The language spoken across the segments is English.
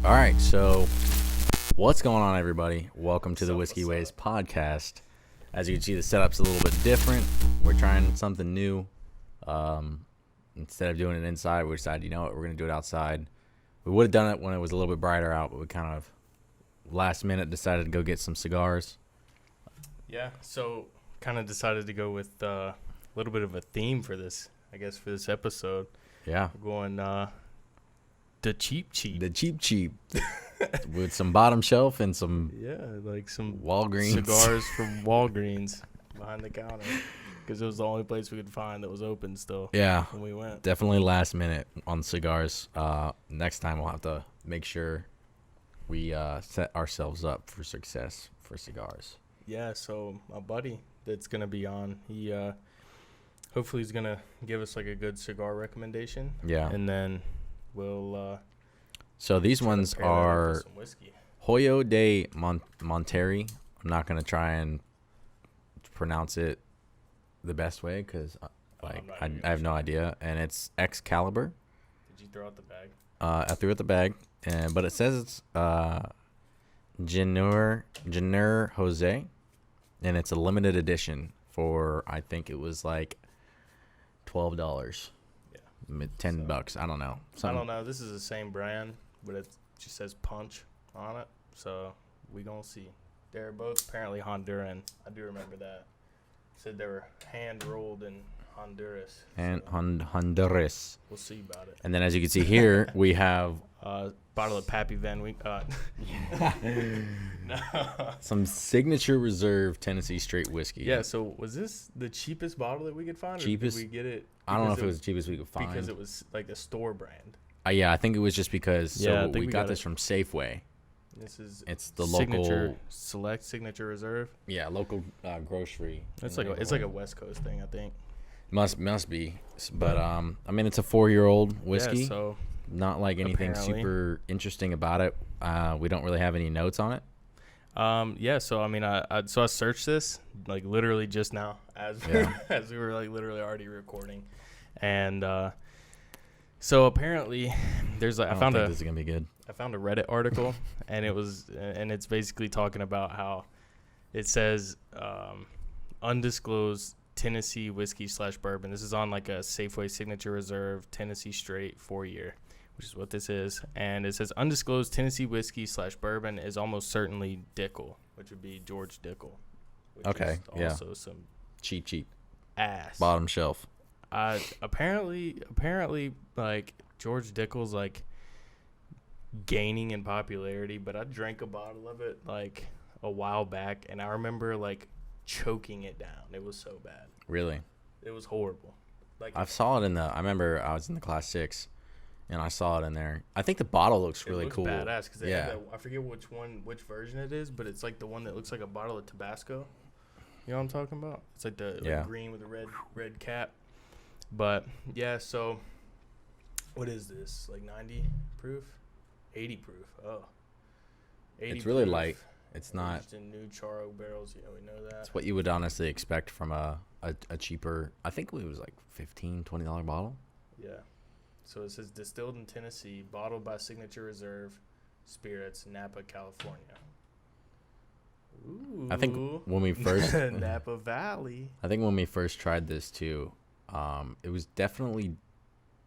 All right, so what's going on, everybody? Welcome to the Whiskey Ways podcast. As you can see, the setup's a little bit different. We're trying something new. Instead of doing it inside, we decided, you know what, we're going to do it outside. We would have done it when it was a little bit brighter out, but we kind of last minute decided to go get some cigars. Yeah, so kind of decided to go with a little bit of a theme for this, I guess, for this episode. Yeah. We're going the cheap. The cheap. With some bottom shelf and some like some Walgreens cigars from Walgreens behind the counter, because it was the only place we could find that was open still. Yeah, when we went. Definitely last minute on cigars. Next time we'll have to make sure we set ourselves up for success for cigars. Yeah, so my buddy that's gonna be on, he hopefully he's gonna give us like a good cigar recommendation. Yeah, and then we'll. So these ones are Hoyo de Monterrey. I'm not going to try and pronounce it the best way because I have no idea. And it's Excalibur. Did you throw out the bag? I threw out the bag, but it says it's Jenner Jose, and it's a limited edition for, I think it was like $12. Yeah. $10. I don't know. I don't know. This is the same brand, but it just says Punch on it, so we gonna see. They're both apparently Honduran. I do remember that. Said they were hand rolled in Honduras. And Honduras. We'll see about it. And then, as you can see here, we have bottle of Pappy Van Winkle. No. Some Signature Reserve Tennessee Straight Whiskey. Yeah. So was this the cheapest bottle that we could find? Cheapest? Or did we get it? I don't know if it was the cheapest we could find. Because it was like the store brand. Yeah, I think it was just because. Yeah, so we got this from Safeway. It's the Signature, local Select Signature Reserve. Yeah, local grocery. It's like a West Coast thing, I think. Must be, but I mean, it's a 4-year-old whiskey. Yeah, so not like anything super interesting about it. We don't really have any notes on it. Yeah, so I mean, I searched this like literally just now as we were like literally already recording, and so apparently there's like I found this is gonna be good. I found a Reddit article, and it's basically talking about how it says undisclosed Tennessee whiskey / bourbon. This is on like a Safeway Signature Reserve Tennessee Straight 4-year, which is what this is. And it says undisclosed Tennessee whiskey / bourbon is almost certainly Dickel, which would be George Dickel. Okay, is also some cheap ass bottom shelf. Apparently, like George Dickel's like gaining in popularity, but I drank a bottle of it like a while back, and I remember like choking it down. It was so bad. Really? It was horrible. Like I saw it I remember I was in the class 6 and I saw it in there. I think the bottle looks really cool. Badass because I forget which version it is, but it's like the one that looks like a bottle of Tabasco. You know what I'm talking about? It's like the green with the red cap. But yeah, so what is this? Like 90 proof? 80 proof. Oh. 80 it's really proof. Light. It's not. Just in new Charo barrels. Yeah, we know that. It's what you would honestly expect from a cheaper. I think it was like $15-$20 bottle. Yeah. So it says distilled in Tennessee, bottled by Signature Reserve Spirits, Napa, California. Ooh. I think when we first Napa Valley. I think when we first tried this too, it was definitely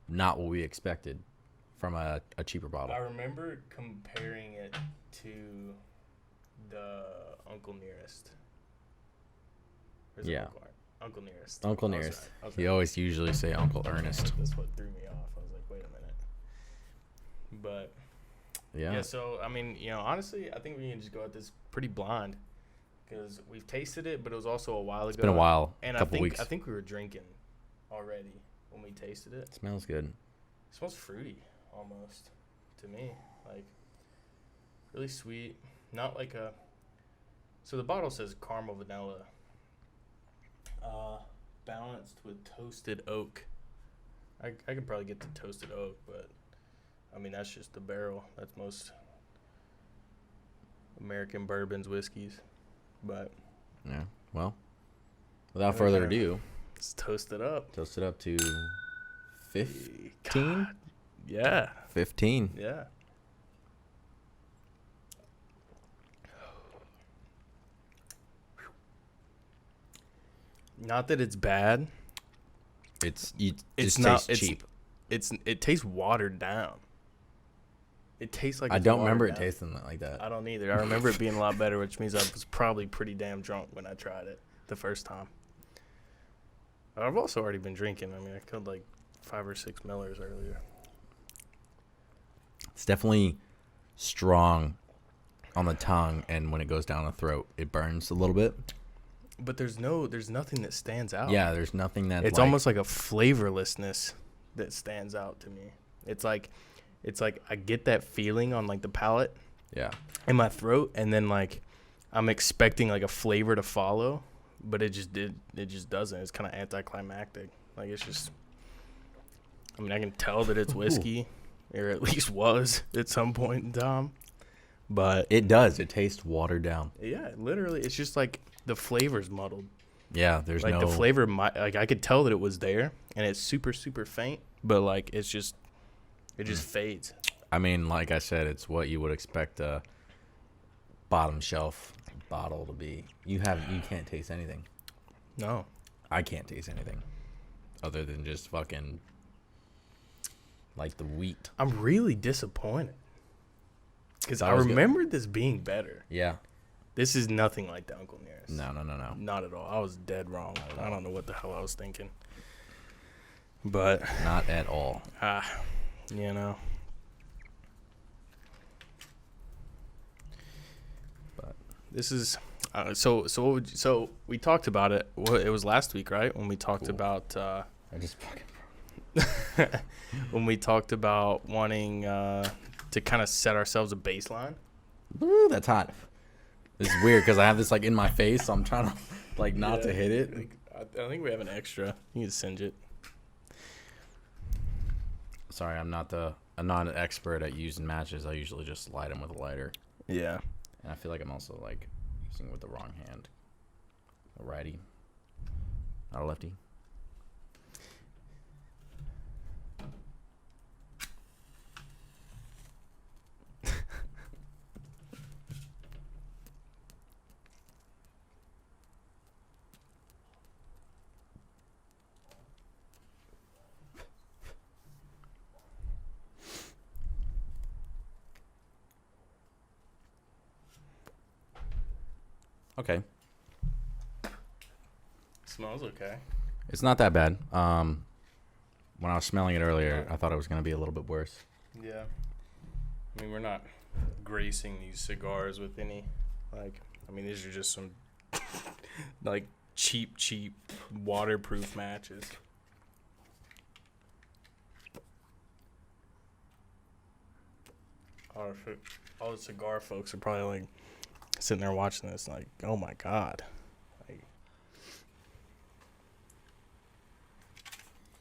not what we expected from a cheaper bottle. I remember comparing it to the Uncle Nearest. Yeah. Uncle Nearest. Uncle Nearest. You always usually say Uncle Ernest. That's what threw me off. I was like, wait a minute. But yeah. So I mean, honestly, I think we can just go at this pretty blind because we've tasted it, but it was also a while ago. It's been a while. And a couple weeks. I think we were drinking already when we tasted it. It smells good. It smells fruity almost to me, like really sweet. Not like a. So the bottle says caramel vanilla, balanced with toasted oak. I could probably get the toasted oak, but I mean that's just the barrel. That's most American bourbons, whiskeys, but yeah. Well, without further ado, let's toast it up. Toast it up to 15. God. Yeah. 15. Yeah. Not that it's bad. It just tastes cheap. It tastes watered down. It tastes like I don't remember it tasting like that. I don't either. I remember it being a lot better, which means I was probably pretty damn drunk when I tried it the first time. I've also already been drinking. I mean, I killed like 5 or 6 Millers earlier. It's definitely strong on the tongue, and when it goes down the throat, it burns a little bit. But there's nothing that stands out. Yeah, there's nothing that. It's almost like a flavorlessness that stands out to me. It's like I get that feeling on like the palate. Yeah. In my throat, and then like I'm expecting like a flavor to follow, but it just doesn't. It's kind of anticlimactic. Like it's just. I mean, I can tell that it's whiskey, or at least was at some point in time. But it does. It tastes watered down. Yeah, literally, it's just like the flavor's muddled. Yeah, there's like no. The flavor, like I could tell that it was there, and it's super super faint, but like it just fades. I mean, like I said, it's what you would expect a bottom shelf bottle to be. You can't taste anything. No, I can't taste anything other than just fucking like the wheat. I'm really disappointed because I remembered this being better. Yeah. This is nothing like the Uncle Nearest. No. Not at all. I was dead wrong. I don't know what the hell I was thinking. But not at all. You know. But this is so we talked about it. It was last week, right? When we talked about I just fucking when we talked about wanting to kind of set ourselves a baseline. Ooh, that's hot. This is weird because I have this like in my face, so I'm trying to like not to hit it. I think we have an extra. You can singe it. Sorry, I'm not an expert at using matches. I usually just light them with a lighter. Yeah. And I feel like I'm also like using it with the wrong hand. A righty, not a lefty. Okay. Smells okay. It's not that bad. When I was smelling it earlier, I thought it was going to be a little bit worse. Yeah. I mean, we're not gracing these cigars with any, like, I mean, these are just some, like, cheap, waterproof matches. All the cigar folks are probably, like, sitting there watching this, like, oh, my God. Like,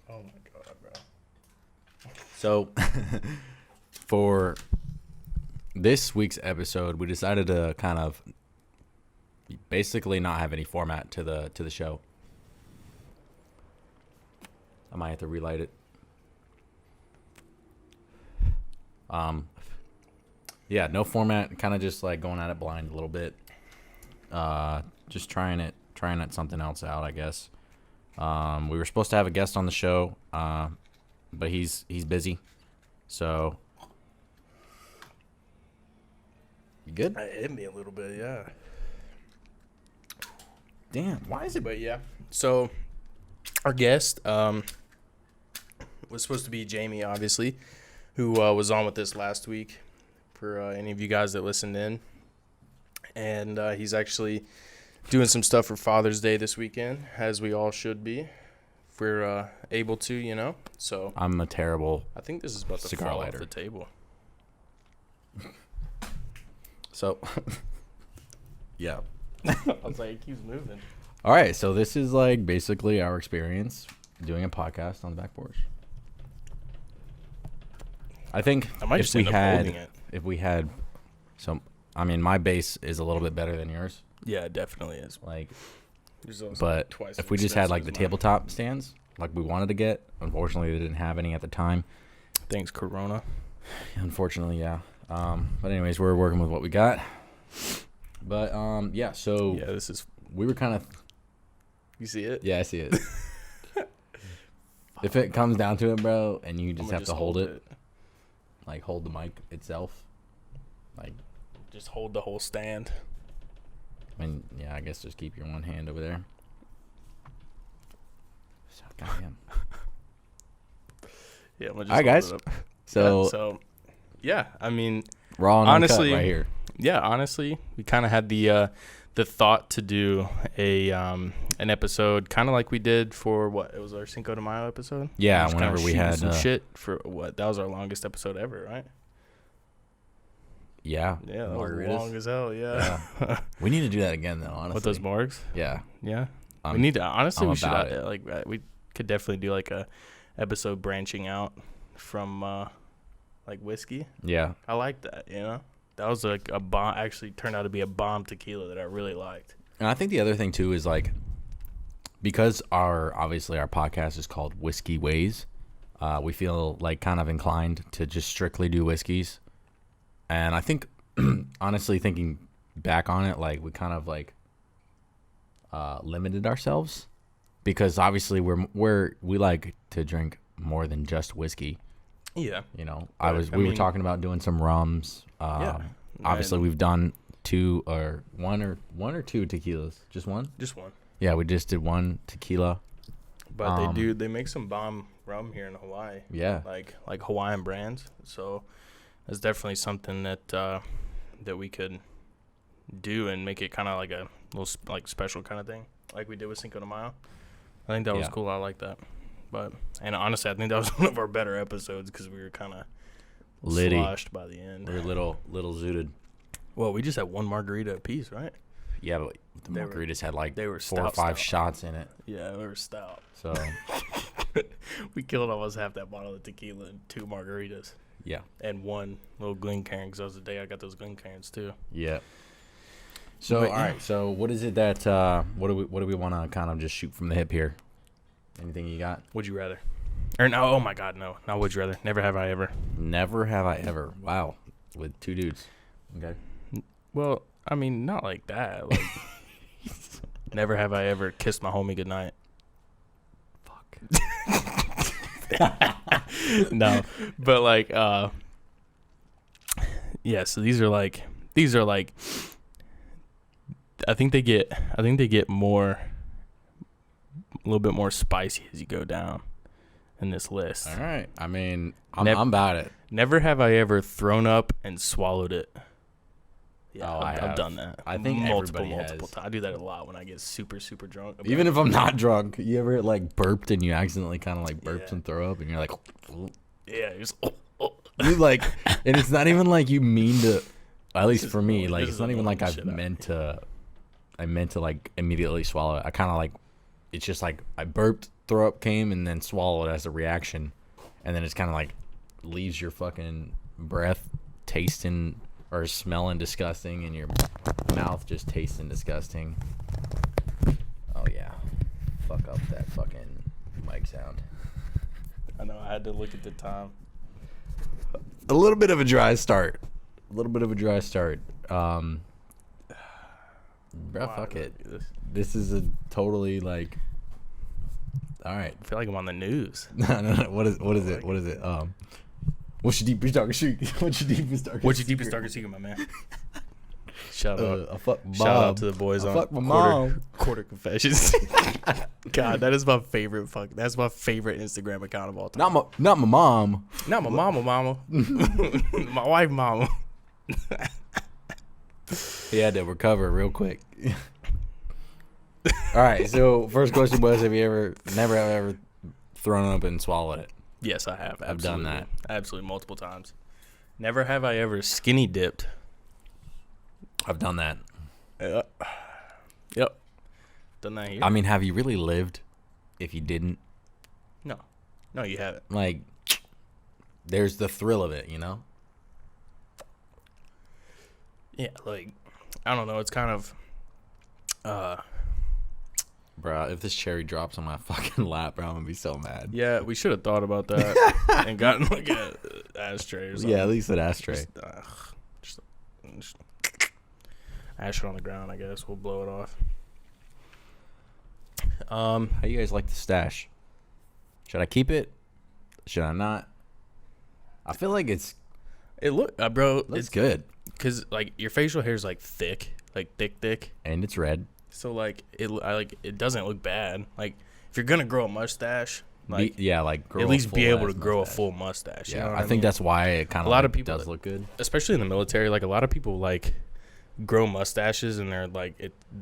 oh, my God, bro. So, for this week's episode, we decided to kind of basically not have any format to the show. I might have to relight it. Yeah, no format, kind of just like going at it blind a little bit. Just trying something else out, I guess. We were supposed to have a guest on the show, but he's busy. So, you good? It hit me a little bit, yeah. Damn, why is it? But yeah, so our guest was supposed to be Jamie, obviously, who was on with us last week. For any of you guys that listened in, and he's actually doing some stuff for Father's Day this weekend, as we all should be, if we're able to, you know. So I'm a terrible. I think this is about to cigar fall lighter off the table. So, yeah. I was like, it keeps moving. All right, so this is like basically our experience doing a podcast on the back porch. I think I might just end up holding it. If we had some, I mean, my base is a little bit better than yours. Yeah, it definitely is. Like, but if we just had like the tabletop stands, like we wanted to get, unfortunately they didn't have any at the time. Thanks, Corona. Unfortunately, yeah. But anyways, we're working with what we got. But yeah, so yeah, this is. We were kind of You see it? Yeah, I see it. If it comes down to it, bro, and you just have to hold it, like hold the mic itself, like just hold the whole stand. I mean, yeah, I guess just keep your one hand over there. So, goddamn. Yeah, I'm gonna just all right, guys. So, yeah, I mean, raw and honestly, right here. Yeah, honestly, we kind of had the thought to do an episode kind of like we did for what it was our Cinco de Mayo episode. Yeah, whenever we had some shit for what that was our longest episode ever, right? Yeah, that was long as hell. Yeah. We need to do that again, though. Honestly, with those morgues. Yeah. We need to. Honestly, we should we could definitely do like a episode branching out from like whiskey. Yeah, I like that. That was like a bomb. Actually, turned out to be a bomb tequila that I really liked. And I think the other thing too is like because obviously our podcast is called Whiskey Ways, we feel like kind of inclined to just strictly do whiskeys. And I think, honestly, thinking back on it, like we kind of like limited ourselves because obviously we like to drink more than just whiskey. Yeah, we were talking about doing some rums. Obviously, we've done one or two tequilas. Just one. Just one. Yeah, we just did one tequila. But they make some bomb rum here in Hawaii. Yeah, like Hawaiian brands. So. It's definitely something that we could do and make it kind of like a little like special kind of thing, like we did with Cinco de Mayo. I think that was cool. I like that. And honestly, I think that was one of our better episodes because we were kind of sloshed by the end. We were little zooted. Well, we just had one margarita apiece, right? Yeah, but the margaritas had like they were 4 or 5 shots in it. Yeah, they were stout. So we killed almost half that bottle of tequila and 2 margaritas. Yeah. And 1 little Glencairn because that was the day I got those Glencairns too. Yeah. So all right. So what is it that what do we want to kind of just shoot from the hip here? Anything you got? Would you rather? Or no? Oh my God, no. Not would you rather. Never have I ever. Never have I ever. Wow. With 2 dudes. Okay. Well, I mean, not like that. Like, never have I ever kissed my homie goodnight. Fuck. No, but like, yeah. So these are like, I think they get more, a little bit more spicy as you go down in this list. All right. I mean, I'm about it. Never have I ever thrown up and swallowed it. Yeah, oh, I've done that. I think multiple has. times. I do that a lot when I get super, super drunk. Even if I'm not drunk, you ever like burped and you accidentally kind of like burped and throw up and you're like, yeah, you're just, you like, and it's not even like you mean to. At least for me, like it's not even like I meant to like immediately swallow it. I kind of like, it's just like I burped, throw up came, and then swallowed as a reaction, and then it's kind of like leaves your fucking breath tasting or smelling disgusting, and your mouth just tasting disgusting. Oh yeah, fuck up that fucking mic sound. I know. I had to look at the time. A little bit of a dry start. Bro, fuck it. This is a totally like. All right. I feel like I'm on the news. No. What is it? What's your deepest darkest secret? What's your deepest darkest secret, my man? Shout out. I fuck my mom. Shout out to the boys on fuck my mom. Quarter Confessions. God, that is my favorite. That's my favorite Instagram account of all time. Not my mom. Not my mama. My wife, mama. He had to recover real quick. All right. So first question was: have you ever thrown up and swallowed it? Yes, I have. Absolutely. I've done that. Absolutely, multiple times. Never have I ever skinny dipped. I've done that. Yep. Done that here. I mean, have you really lived if you didn't? No, you haven't. Like, there's the thrill of it, you know? Yeah, like, I don't know. It's kind of, Bro, if this cherry drops on my fucking lap, bro, I'm gonna be so mad. Yeah, we should have thought about that and gotten like an ashtray or something. Yeah, at least an ashtray. Just ash it on the ground, I guess. We'll blow it off. How you guys like the stash? Should I keep it? Should I not? I feel like it's good. Because like your facial hair is like thick, and it's red. So like it doesn't look bad. Like if you're gonna grow a mustache, like grow at least be able to grow mustache. a full mustache. Yeah, you know what I think that's why it kind of a lot of people does look good, especially in the military. Like a lot of people like grow mustaches and they're like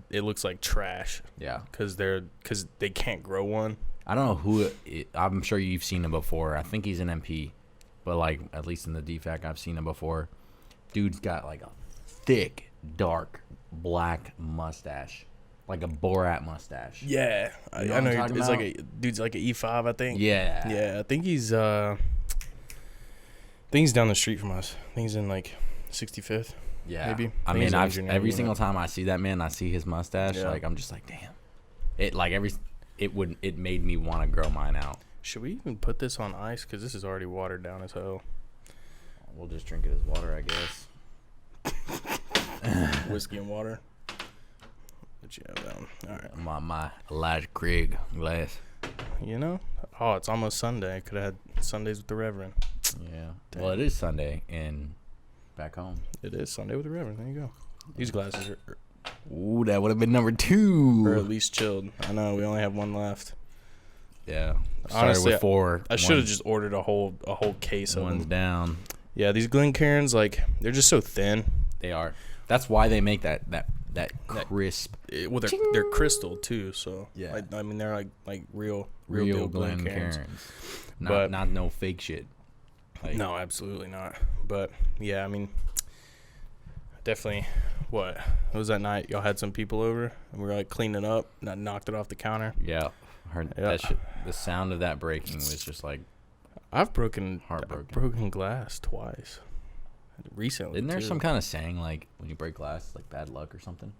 it looks like trash. Yeah, because they can't grow one. I don't know who. I'm sure you've seen him before. I think he's an MP, but like at least in the DFAC, I've seen him before. Dude's got like a thick, dark, black mustache, like a Borat mustache. Yeah, you know I know. It's like dude's like an E5, I think. Yeah, yeah. I think he's down the street from us. I think he's in like 65th. Yeah, maybe. I mean, every single time I see that man, I see his mustache. Yeah. Like I'm just like, damn. It made me want to grow mine out. Should we even put this on ice? Because this is already watered down as hell. We'll just drink it as water, I guess. Whiskey and water. What you have down? All right. My Elijah Craig glass. You know? Oh, it's almost Sunday. Could have had Sundays with the Reverend. Yeah. Dang. Well, it is Sunday and back home. It is Sunday with the Reverend. There you go. These glasses are... Ooh, that would have been number 2. Or at least chilled. I know. We only have one left. Yeah. Honestly, with 4. I should have just ordered a whole case of one's them. down. Yeah, these Glencairns, like, they're just so thin. They are. That's why they make that crisp. Well, they're crystal too, so yeah. I mean, they're like real deal Glencairns. But not no fake shit. Like, no, absolutely not. But yeah, I mean, definitely. What was that night? Y'all had some people over, and we were like cleaning up, and I knocked it off the counter. Yeah, heard that shit. The sound of that breaking was just like. I've broken glass twice. Recently. Isn't there some kind of saying like when you break glass, it's like bad luck or something?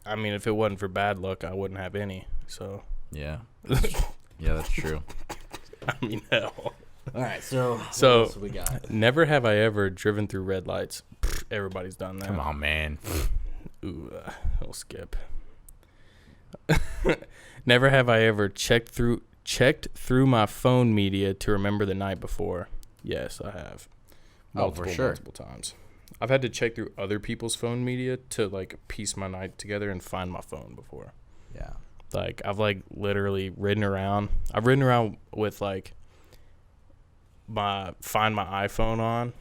I mean, if it wasn't for bad luck, I wouldn't have any. So. Yeah. Yeah, that's true. I mean, hell. All right, so what else we got? Never have I ever driven through red lights. Everybody's done that. Come on, man. Ooh, I'll skip. Never have I ever checked through my phone media to remember the night before. Yes, I have. For sure. Multiple times. I've had to check through other people's phone media to like piece my night together and find my phone before. Yeah. Like I've like literally ridden around. I've ridden around with like find my iPhone on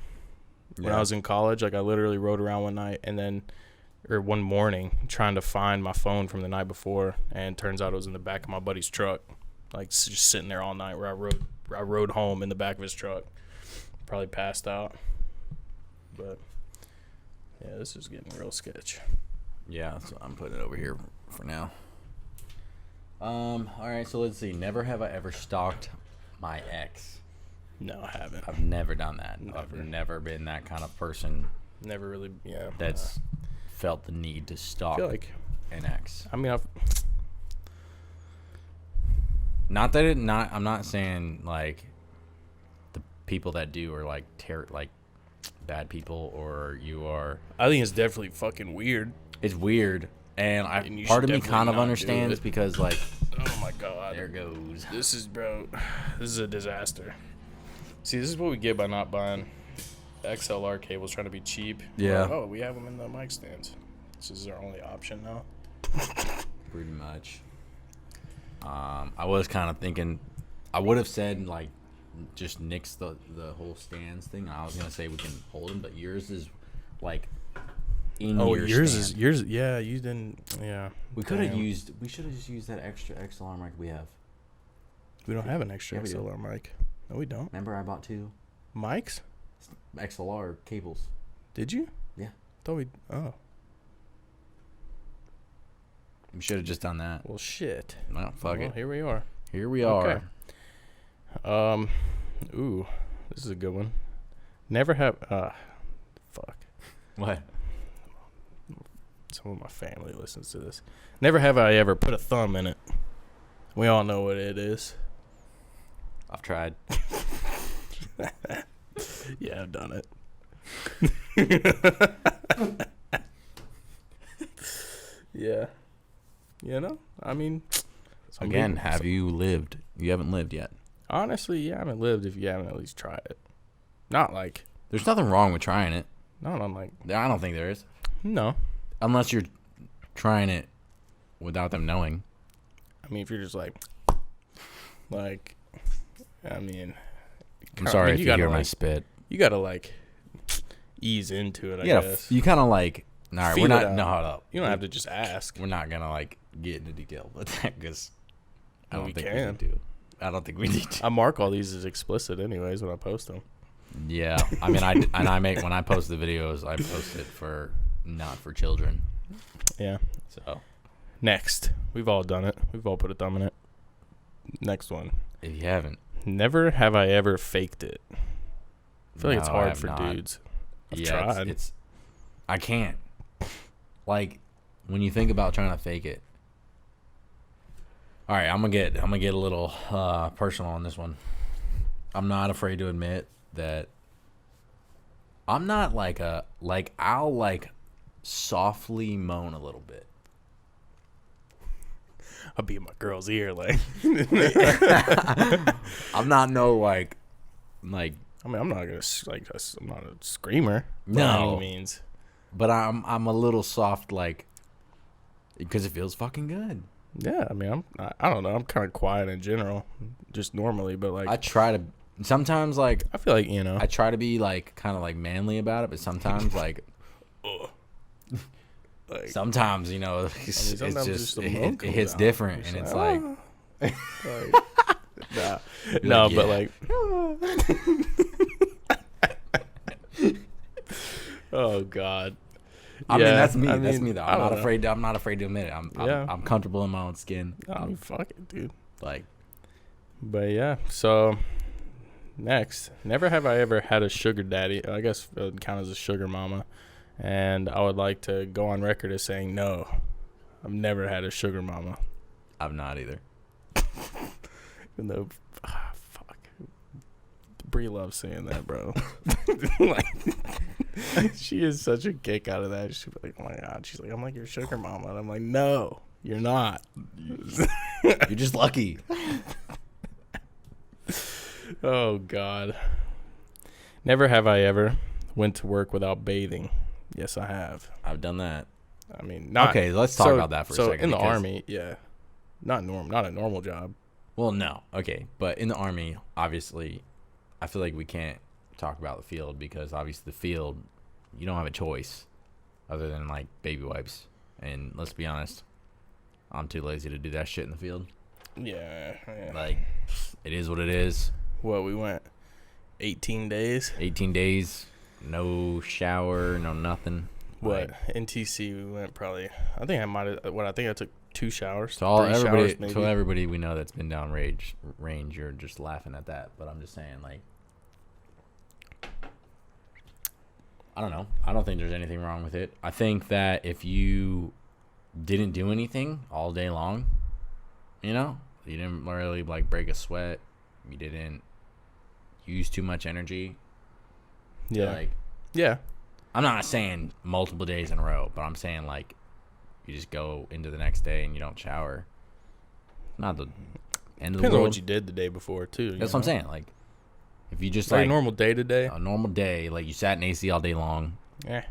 when I was in college. Like I literally rode around one morning trying to find my phone from the night before, and turns out it was in the back of my buddy's truck, like just sitting there all night. Where I rode home in the back of his truck, probably passed out. But yeah, this is getting real sketch. Yeah, so I'm putting it over here for now. All right, so let's see. Never have I ever stalked my ex. No, I haven't. I've never done that. Never. I've never been that kind of person. Never really, yeah. That's felt the need to stalk an ex. I mean, I'm not saying like the people that do are like bad people or you are. I think it's definitely fucking weird. It's weird, and part of me kind of understands because like. Oh my god. There goes. This is a disaster. See, this is what we get by not buying XLR cables, trying to be cheap. Yeah. Oh, we have them in the mic stands. This is our only option now. Pretty much. I was kind of thinking, I would have said like, just nix the whole stands thing. I was gonna say we can hold them, but yours is like. Yours is yours. Yeah, you didn't. Yeah. We should have just used that extra XLR mic we have. We don't have an extra XLR mic. No, we don't. Remember, I bought 2 mics. XLR cables. Did you? Yeah. Thought we. Oh. We should have just done that. Well, shit. Well, fuck it. Here we are. Here we are. Ooh, this is a good one. Never have. Fuck. What? Some of my family listens to this. Never have I ever put a thumb in it. We all know what it is. I've tried. Yeah, I've done it. Yeah. You know? I mean, Again, have you lived? You haven't lived yet. Honestly, you haven't lived if you haven't at least tried it. Not like... There's nothing wrong with trying it. No, I'm like... I don't think there is. No. Unless you're trying it without them knowing. I mean, if you're just like... I mean... I'm sorry if you hear my spit. You gotta, like, ease into it, I guess. You kind of, like... All right, we're not... No, hold up. You don't have to just ask. We're not going to, like, get into detail with that because I don't think we can. need to. I don't think we need to. I mark all these as explicit anyways when I post them. Yeah. I mean, when I post the videos, I post it not for children. Yeah. So. Next. We've all done it. We've all put a thumb in it. Next one. If you haven't. Never have I ever faked it. I feel like it's hard for dudes. I've tried. I can't. Like, when you think about trying to fake it. All right, I'm gonna get a little personal on this one. I'm not afraid to admit that I'm not I'll softly moan a little bit. I'll be in my girl's ear like. I'm not like. I mean, I'm not I'm not a screamer. No, by any means. But I'm a little soft because it feels fucking good. Yeah, I mean, I don't know. I'm kind of quiet in general, just normally. But like, I try to sometimes I feel like I try to be kind of manly about it, but sometimes sometimes it's just it hits different, and it's like no, but like oh God. I mean, that's me. That's me, though. I'm not afraid to admit it. I'm comfortable in my own skin. I mean, fuck it, dude. But yeah. So next, never have I ever had a sugar daddy. I guess it would count as a sugar mama. And I would like to go on record as saying no. I've never had a sugar mama. I've not either. Even though, fuck. Bree loves saying that, bro. She is such a kick out of that. She'd be like, oh my God. She's like, I'm like your sugar mama. And I'm like, no, you're not. You're just lucky. Oh, God. Never have I ever went to work without bathing. Yes, I have. I've done that. I mean, not. Okay, let's talk about that for a second. So in the Army, yeah. Not a normal job. Well, no. Okay. But in the Army, obviously, I feel like we can't talk about the field because obviously the field, you don't have a choice other than baby wipes. And let's be honest, I'm too lazy to do that shit in the field. Yeah. It is what it is. What, we went 18 days? 18 days, no shower, no nothing. What? In TC, we went probably, I think I took 2 showers. So everybody we know that's been down range, you're just laughing at that. But I'm just saying, I don't know. I don't think there's anything wrong with it. I think that if you didn't do anything all day long, you didn't really break a sweat, you didn't use too much energy. Yeah. Yeah. I'm not saying multiple days in a row, but I'm saying you just go into the next day and you don't shower. Not the end of the world. Depends on what you did the day before too. That's what I'm saying. If you just a normal day to day. A normal day, you sat in AC all day long. Yeah.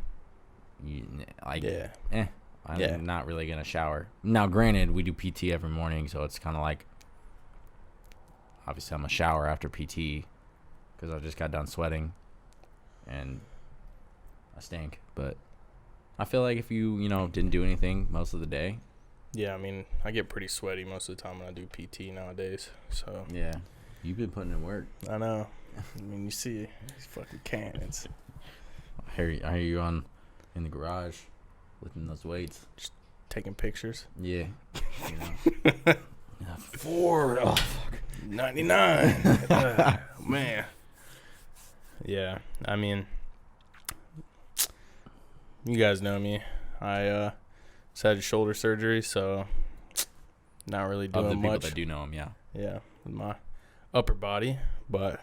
I'm not really gonna shower. Now, granted, we do PT every morning, so it's kind of obviously I'm gonna shower after PT because I just got done sweating, and I stink. But I feel like if you didn't do anything most of the day. Yeah, I mean, I get pretty sweaty most of the time when I do PT nowadays. So yeah, you've been putting in work. I know. I mean, you see these fucking cannons. I hear you in the garage lifting those weights, just taking pictures. Yeah. Ford. Oh fuck. 99. Man. Yeah, I mean, you guys know me. I just had shoulder surgery, so not really doing much. Of the people that do know him, yeah. Yeah, with my upper body, but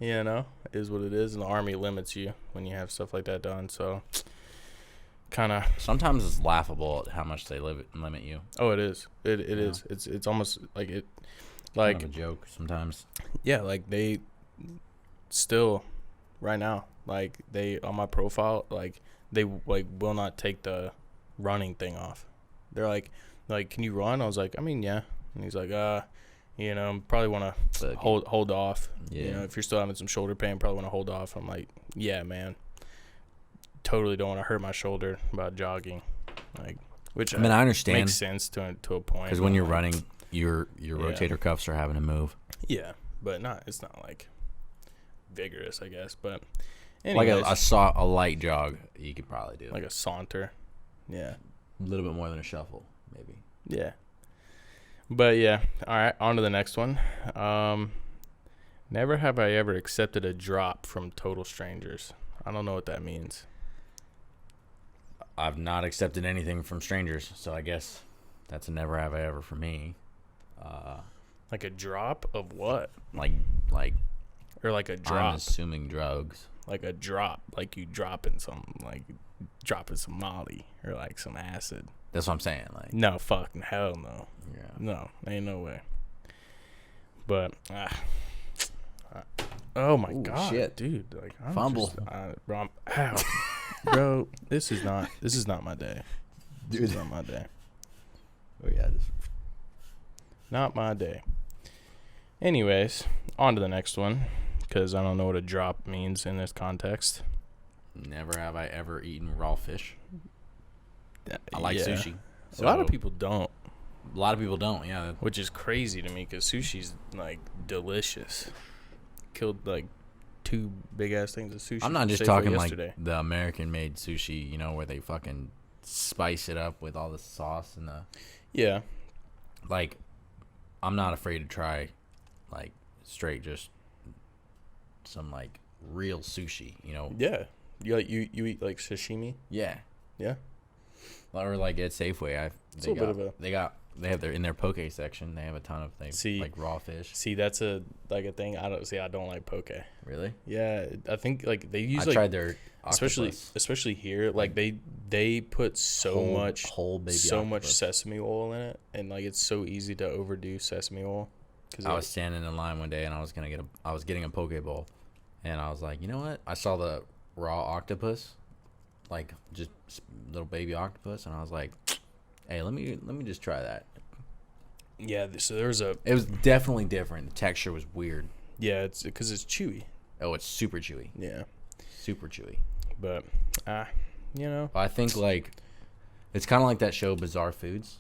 is what it is. And the Army limits you when you have stuff like that done. So kind of. Sometimes it's laughable at how much they limit you. Oh, it is. It is. It's almost like it. Like kind of a joke sometimes. Yeah, like they still right now, like they on my profile, like they like will not take the running thing off. They're like, can you run? I was like, I mean, yeah. And he's like, probably want to hold off. Yeah. You know, if you're still having some shoulder pain, probably want to hold off. I'm like, yeah, man. Totally don't want to hurt my shoulder about jogging. Like, which I mean, I understand. Makes sense to a point. Because when you're running, your rotator cuffs are having to move. Yeah, but it's not like vigorous, I guess. But anyways, like a light jog, you could probably do. Like a saunter. Yeah. A little bit more than a shuffle, maybe. Yeah. But yeah, all right, on to the next one. Never have I ever accepted a drop from total strangers. I don't know what that means. I've not accepted anything from strangers, so I guess that's a never have I ever for me. Like a drop of what? Like or like a drop. I'm assuming drugs. Like a drop, like you dropping some Molly or like some acid. That's what I'm saying. Like, no, fucking hell no. Yeah. No, ain't no way. But oh my god, shit, dude! Like I'm fumble, bro. This is not my day. Dude. This is not my day. Oh yeah, not my day. Anyways, on to the next one, because I don't know what a drop means in this context. Never have I ever eaten raw fish. I like sushi. So a lot of people don't. A lot of people don't, yeah. Which is crazy to me because sushi's like delicious. Killed like 2 big ass things of sushi. I'm not just talking like the American made sushi, where they fucking spice it up with all the sauce and the. Yeah. Like, I'm not afraid to try, like, straight just some like real sushi, Yeah. You eat like sashimi? Yeah. Yeah. Or like at Safeway, they have in their poke section. They have a ton of things like raw fish. See, that's a thing. I don't like poke. Really? Yeah, I think like they use. I tried their octopus. especially here. Like they put so much sesame oil in it, and like it's so easy to overdo sesame oil. I was standing in line one day, and I was getting a poke bowl, and I was like, you know what? I saw the raw octopus, like just little baby octopus, and I was like, hey, let me just try that. Yeah, so it was definitely different. The texture was weird. Yeah, it's because it's chewy. Oh, it's super chewy. Yeah, super chewy. But I think like it's kind of like that show Bizarre Foods.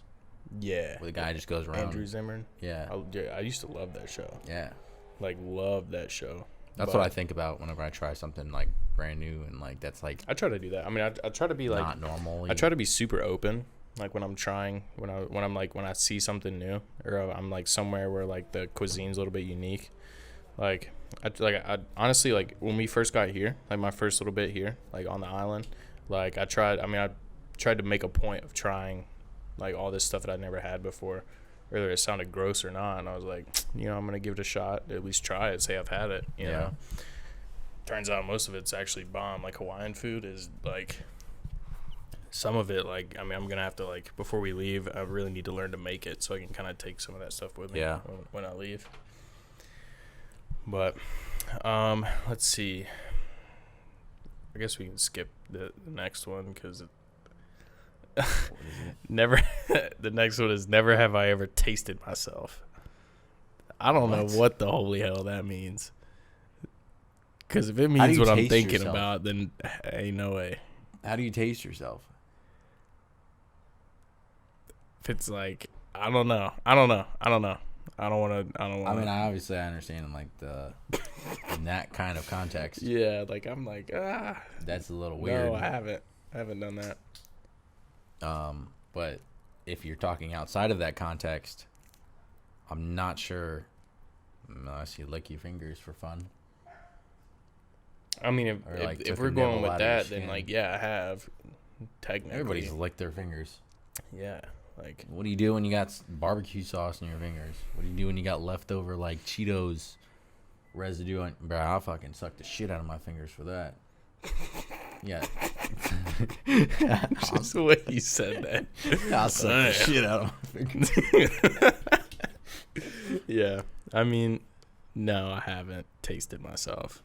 Yeah, where the guy just goes around. Andrew Zimmern. Yeah. I used to love that show. Yeah, like love that show. That's what I think about whenever I try something like brand new, and like that's like I try to do that. I mean, I try to be like not normal. I try to be super open, like when I'm trying, when I see something new, or I'm like somewhere where like the cuisine's a little bit unique. Like I honestly, like when we first got here, like my first little bit here, like on the island, like I tried to make a point of trying like all this stuff that I'd never had before. Whether it sounded gross or not, and I was like, I'm gonna give it a shot, at least try it, say I've had it, you know. Turns out most of it's actually bomb. Like Hawaiian food is like, some of it, like, I mean, I'm gonna have to, like, before we leave, I really need to learn to make it so I can kind of take some of that stuff with me when I leave. But let's see, I guess we can skip the next one because never. The next one is never have I ever tasted myself. I don't know what the holy hell that means. Because if it means what I'm thinking about, then ain't no way. How do you taste yourself? If it's like, I don't know. I don't want to. I mean, I understand in like in that kind of context. Yeah, like I'm like, that's a little weird. No, I haven't done that. But if you're talking outside of that context, I'm not sure unless you lick your fingers for fun. I mean, if we're going with that, then like, yeah, I have. Technically, everybody's licked their fingers. Yeah, like, what do you do when you got barbecue sauce in your fingers? What do you do when you got leftover like Cheetos residue on? Bro, I'll fucking suck the shit out of my fingers for that. Yeah. Just the way you said that. I'll suck the shit out of my fingers. Yeah. I mean, no, I haven't tasted myself.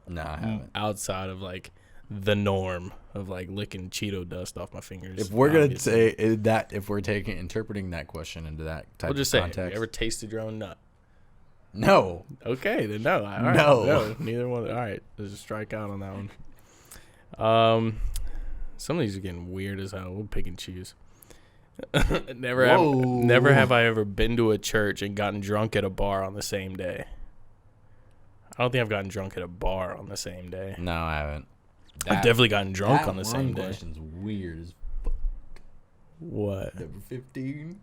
No, I haven't. Outside of, like, the norm of, like, licking Cheeto dust off my fingers. If we're going to say that, if we're interpreting that question into that type of context. Have you ever tasted your own nut? No. Okay, then no. All right. No. Neither one. All right. There's a strikeout on that one. Some of these are getting weird as hell. We'll pick and choose. Never have I ever been to a church and gotten drunk at a bar on the same day. I don't think I've gotten drunk at a bar on the same day. No, I haven't. I've definitely gotten drunk on the same day. That question's weird as fuck. What? Number 15?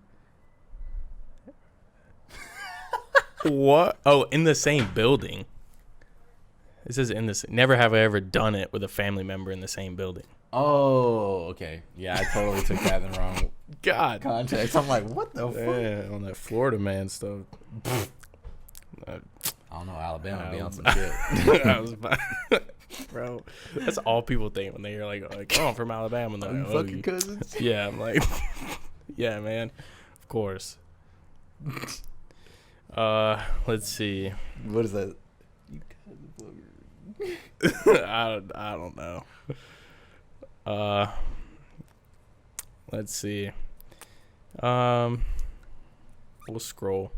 What? Oh, in the same building. It says never have I ever done it with a family member in the same building. Oh, okay. Yeah, I totally took that in the wrong context. I'm like, what the fuck? Yeah, on that Florida man stuff. I don't know, Alabama be on some shit. Bro, that's all people think when they hear like oh, I'm from Alabama. And Are you fucking cousins? Yeah, I'm like, yeah, man, of course. Let's see. What is that? You cousin. I don't know. Let's see. We'll scroll.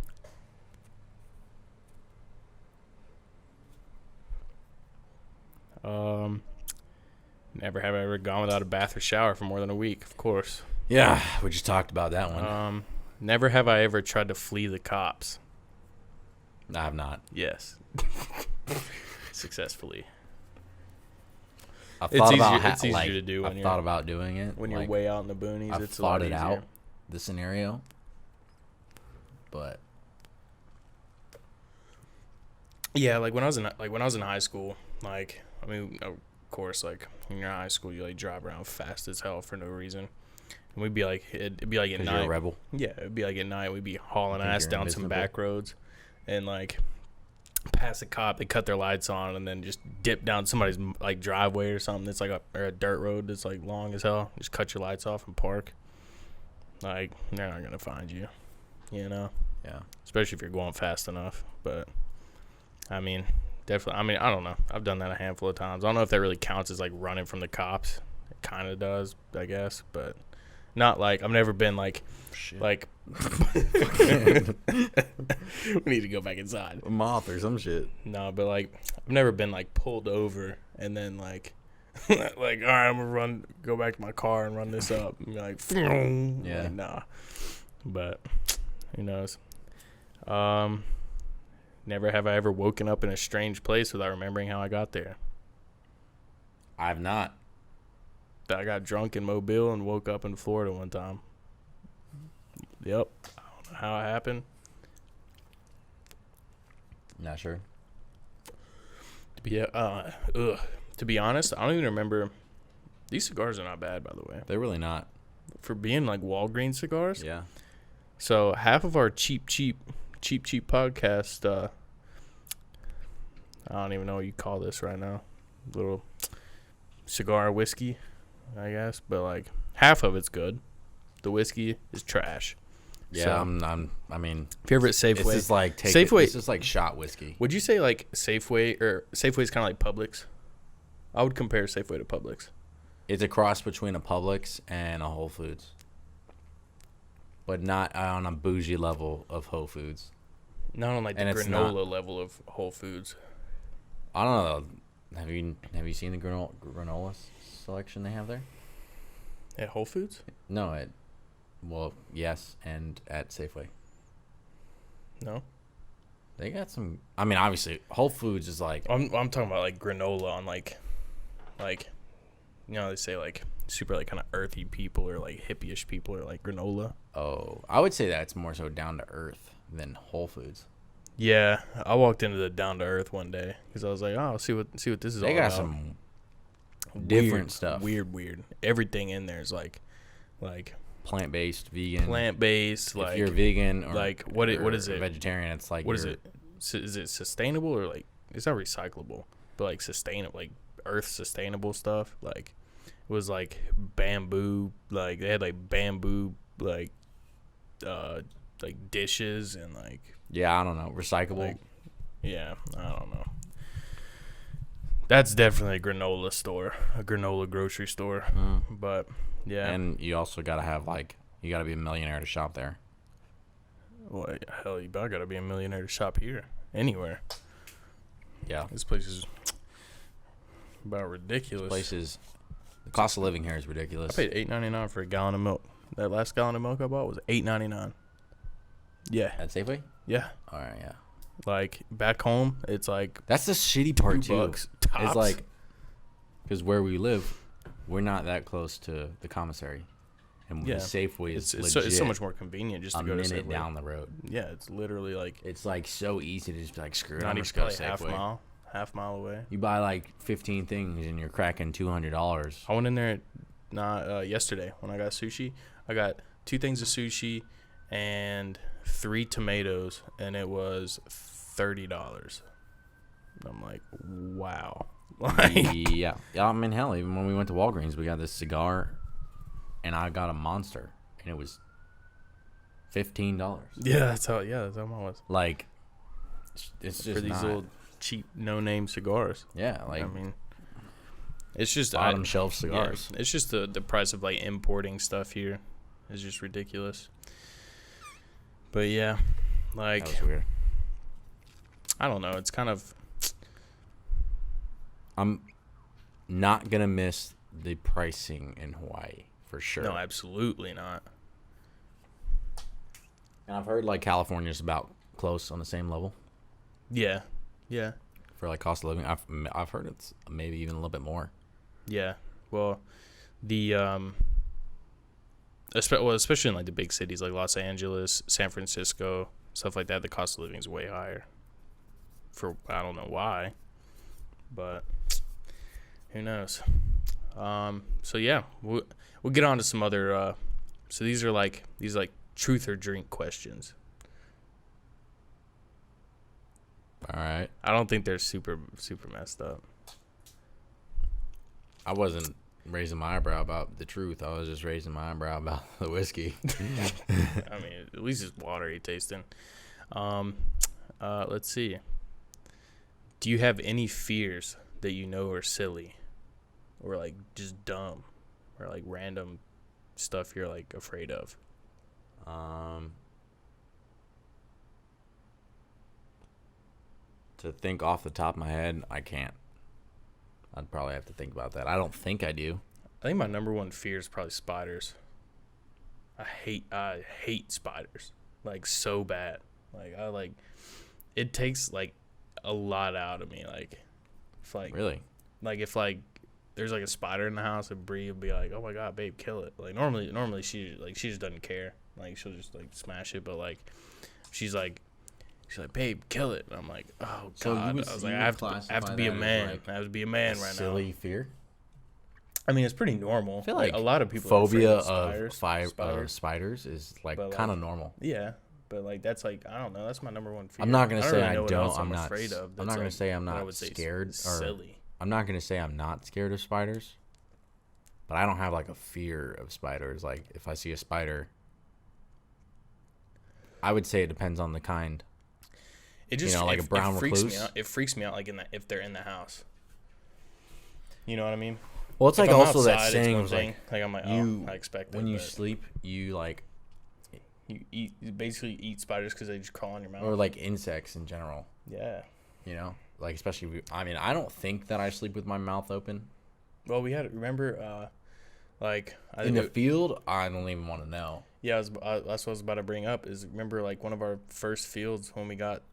Never have I ever gone without a bath or shower for more than a week, of course. Yeah, we just talked about that one. Never have I ever tried to flee the cops. I have not. Yes. Successfully. It's easier to do when I've thought about doing it. When you're way out in the boonies, I've it's a lot easier. thought it out, the scenario. But yeah, like when I was in high school, like, I mean, of course, like when you're in high school, you like drive around fast as hell for no reason. And we'd be like, it'd be like at night. You're a rebel. Yeah, it'd be like at night. We'd be hauling ass down some back roads, and like pass a cop. They cut their lights on, and then just dip down somebody's like driveway or something. That's like a dirt road that's like long as hell. Just cut your lights off and park. Like, they're not gonna find you, you know. Yeah. Especially if you're going fast enough. But I mean, definitely. I mean, I don't know. I've done that a handful of times. I don't know if that really counts as like running from the cops. It kind of does, I guess, but. Not like I've never been like we need to go back inside. A moth or some shit. No, but like I've never been like pulled over and then like like, all right, I'm gonna go back to my car and run this up and be like, yeah, like, nah. But who knows? Never have I ever woken up in a strange place without remembering how I got there. I've not. I got drunk in Mobile and woke up in Florida one time. Yep. I don't know how it happened. Not sure. To be honest, I don't even remember. These cigars are not bad, by the way. They're really not. For being like Walgreen cigars. Yeah. So half of our cheap podcast, I don't even know what you call this right now. Little cigar whiskey, I guess, but like half of it's good. The whiskey is trash. Yeah, so, I mean, if you're ever at Safeway, this is like Safeway. This is like shot whiskey. Would you say like Safeway or Safeway is kind of like Publix? I would compare Safeway to Publix. It's a cross between a Publix and a Whole Foods, but not on a bougie level of Whole Foods. Not on like the granola level of Whole Foods. I don't know. Have you seen the granola selection they have there? At Whole Foods? No, yes, and at Safeway. No. They got some. I mean, obviously, Whole Foods is like. I'm talking about like granola on like, you know, they say like super like kind of earthy people or like hippie-ish people or like granola. Oh, I would say that's more so down to earth than Whole Foods. Yeah, I walked into the down to earth one day because I was like, oh, see what this is all about. They got some different stuff. Weird. Everything in there is like plant-based, vegan. Plant-based, like if you're vegan or like what is it? Vegetarian, it's like what is it? Is it sustainable or like it's not recyclable, but like sustainable, like earth sustainable stuff. Like it was like bamboo, like they had like bamboo like dishes and like yeah, I don't know, recyclable. Like, yeah, I don't know. That's definitely a granola store, a granola grocery store. But yeah, and you also gotta have like you gotta be a millionaire to shop there. Well, hell, you about gotta be a millionaire to shop here, anywhere. Yeah, this place is about ridiculous. The cost of living here is ridiculous. I paid $8.99 for a gallon of milk. That last gallon of milk I bought was $8.99. Yeah. At Safeway? Yeah. All right, yeah. Like back home, it's like that's the shitty part too. $2 tops. It's like because where we live, we're not that close to the commissary, and the Safeway is it's so much more convenient just to go to Safeway. A minute down the road. Yeah, it's literally like it's like so easy to just be like screw it. Not I'm even just go Safeway. Half mile away. You buy like 15 things and you're cracking $200. I went in there yesterday when I got sushi. I got 2 things of sushi and 3 tomatoes, and it was $30. I'm like, wow. Yeah. I mean, hell, even when we went to Walgreens, we got this cigar, and I got a Monster, and it was $15. Yeah, that's how it was. Like, it's just for these little cheap, no-name cigars. Yeah, like I mean, it's just bottom shelf cigars. Yeah, it's just the price of like importing stuff here is just ridiculous. But yeah, like that was weird. I don't know. It's kind of. I'm not gonna miss the pricing in Hawaii for sure. No, absolutely not. And I've heard like California's about close on the same level. Yeah. For like cost of living, I've heard it's maybe even a little bit more. Yeah. Well, especially in like the big cities like Los Angeles, San Francisco, stuff like that, the cost of living is way higher. For I don't know why, but who knows? So yeah, we'll get on to some other. So these are like truth or drink questions. All right. I don't think they're super messed up. I wasn't raising my eyebrow about the truth. I was just raising my eyebrow about the whiskey. I mean, at least it's watery tasting. Let's see. Do you have any fears that you know are silly, or like just dumb, or like random stuff you're like afraid of? To think off the top of my head, I can't. I'd probably have to think about that. I don't think I do. I think my number one fear is probably spiders. I hate spiders, like so bad. Like it takes like a lot out of me. Like if like really, like if like there's like a spider in the house, and Bree would be like, "Oh my god, babe, kill it!" Like normally she just doesn't care. Like she'll just like smash it, but like she's like, "Babe, kill it." And I'm like, "Oh god!" I was like, "I have to be a man. Like I have to be a man right now." Silly fear. I mean, it's pretty normal. I feel like a lot of people phobia of spiders is like kind of normal. Yeah, but like that's like I don't know. That's my number one fear. I'm not gonna say I don't. I'm not afraid of. I'm not gonna say I'm not scared. Silly. I'm not gonna say I'm not scared of spiders, but I don't have like a fear of spiders. Like if I see a spider, I would say it depends on the kind. It just like a brown recluse. It freaks me out like if they're in the house. You know what I mean? Well, it's like also outside, that saying of like I'm like, I expect when you sleep, you like you basically eat spiders because they just crawl in your mouth, or like insects in general. Yeah. Like especially. I mean, I don't think that I sleep with my mouth open. Well, we had remember, like in the field. I don't even want to know. Yeah, that's what I was about to bring up. Is remember like one of our first fields when we got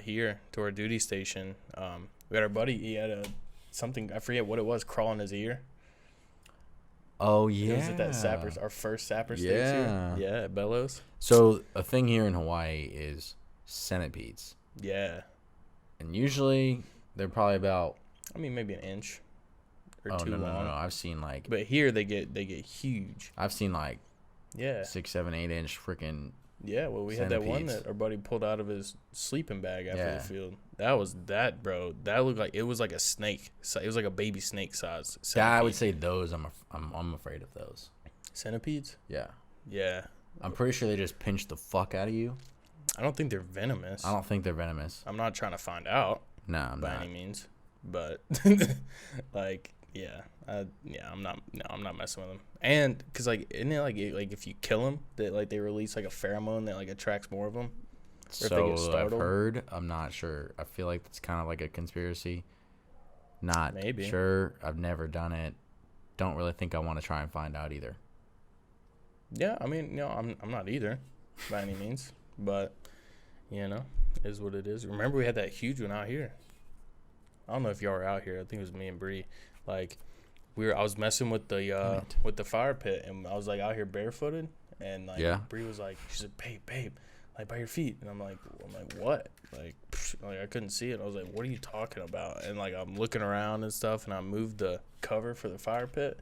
here to our duty station. We had our buddy. He had something, I forget what it was, crawl in his ear. Oh yeah, it was at that our first sapper stakes here. Yeah, at Bellows. So a thing here in Hawaii is centipedes. Yeah, and usually they're probably about. I mean, maybe an inch or two long. No. I've seen like. But here they get huge. I've seen like. Yeah. 6, 7, 8 inch freaking Yeah, well, we had that one that our buddy pulled out of his sleeping bag after the field. That was that, bro. That looked like it was like a snake. It was like a baby snake size. Yeah, I would say those. I'm afraid of those. Centipedes? Yeah. Yeah. I'm pretty sure they just pinch the fuck out of you. I don't think they're venomous. I don't think they're venomous. I'm not trying to find out. No, I'm by not. any means. But like, yeah, I'm not messing with them. And because like, isn't it like if you kill them, that like they release like a pheromone that like attracts more of them? So I've heard. I'm not sure. I feel like it's kind of like a conspiracy. Not maybe sure. I've never done it. Don't really think I want to try and find out either. Yeah, I mean, I'm not either, by any means. But is what it is. Remember, we had that huge one out here. I don't know if y'all were out here. I think it was me and Bree. Like, I was messing with the fire pit, and I was like out here barefooted, and like Bree was like, she said, babe, like by your feet, and I'm like, what? Like I couldn't see it. I was like, what are you talking about? And like I'm looking around and stuff, and I moved the cover for the fire pit,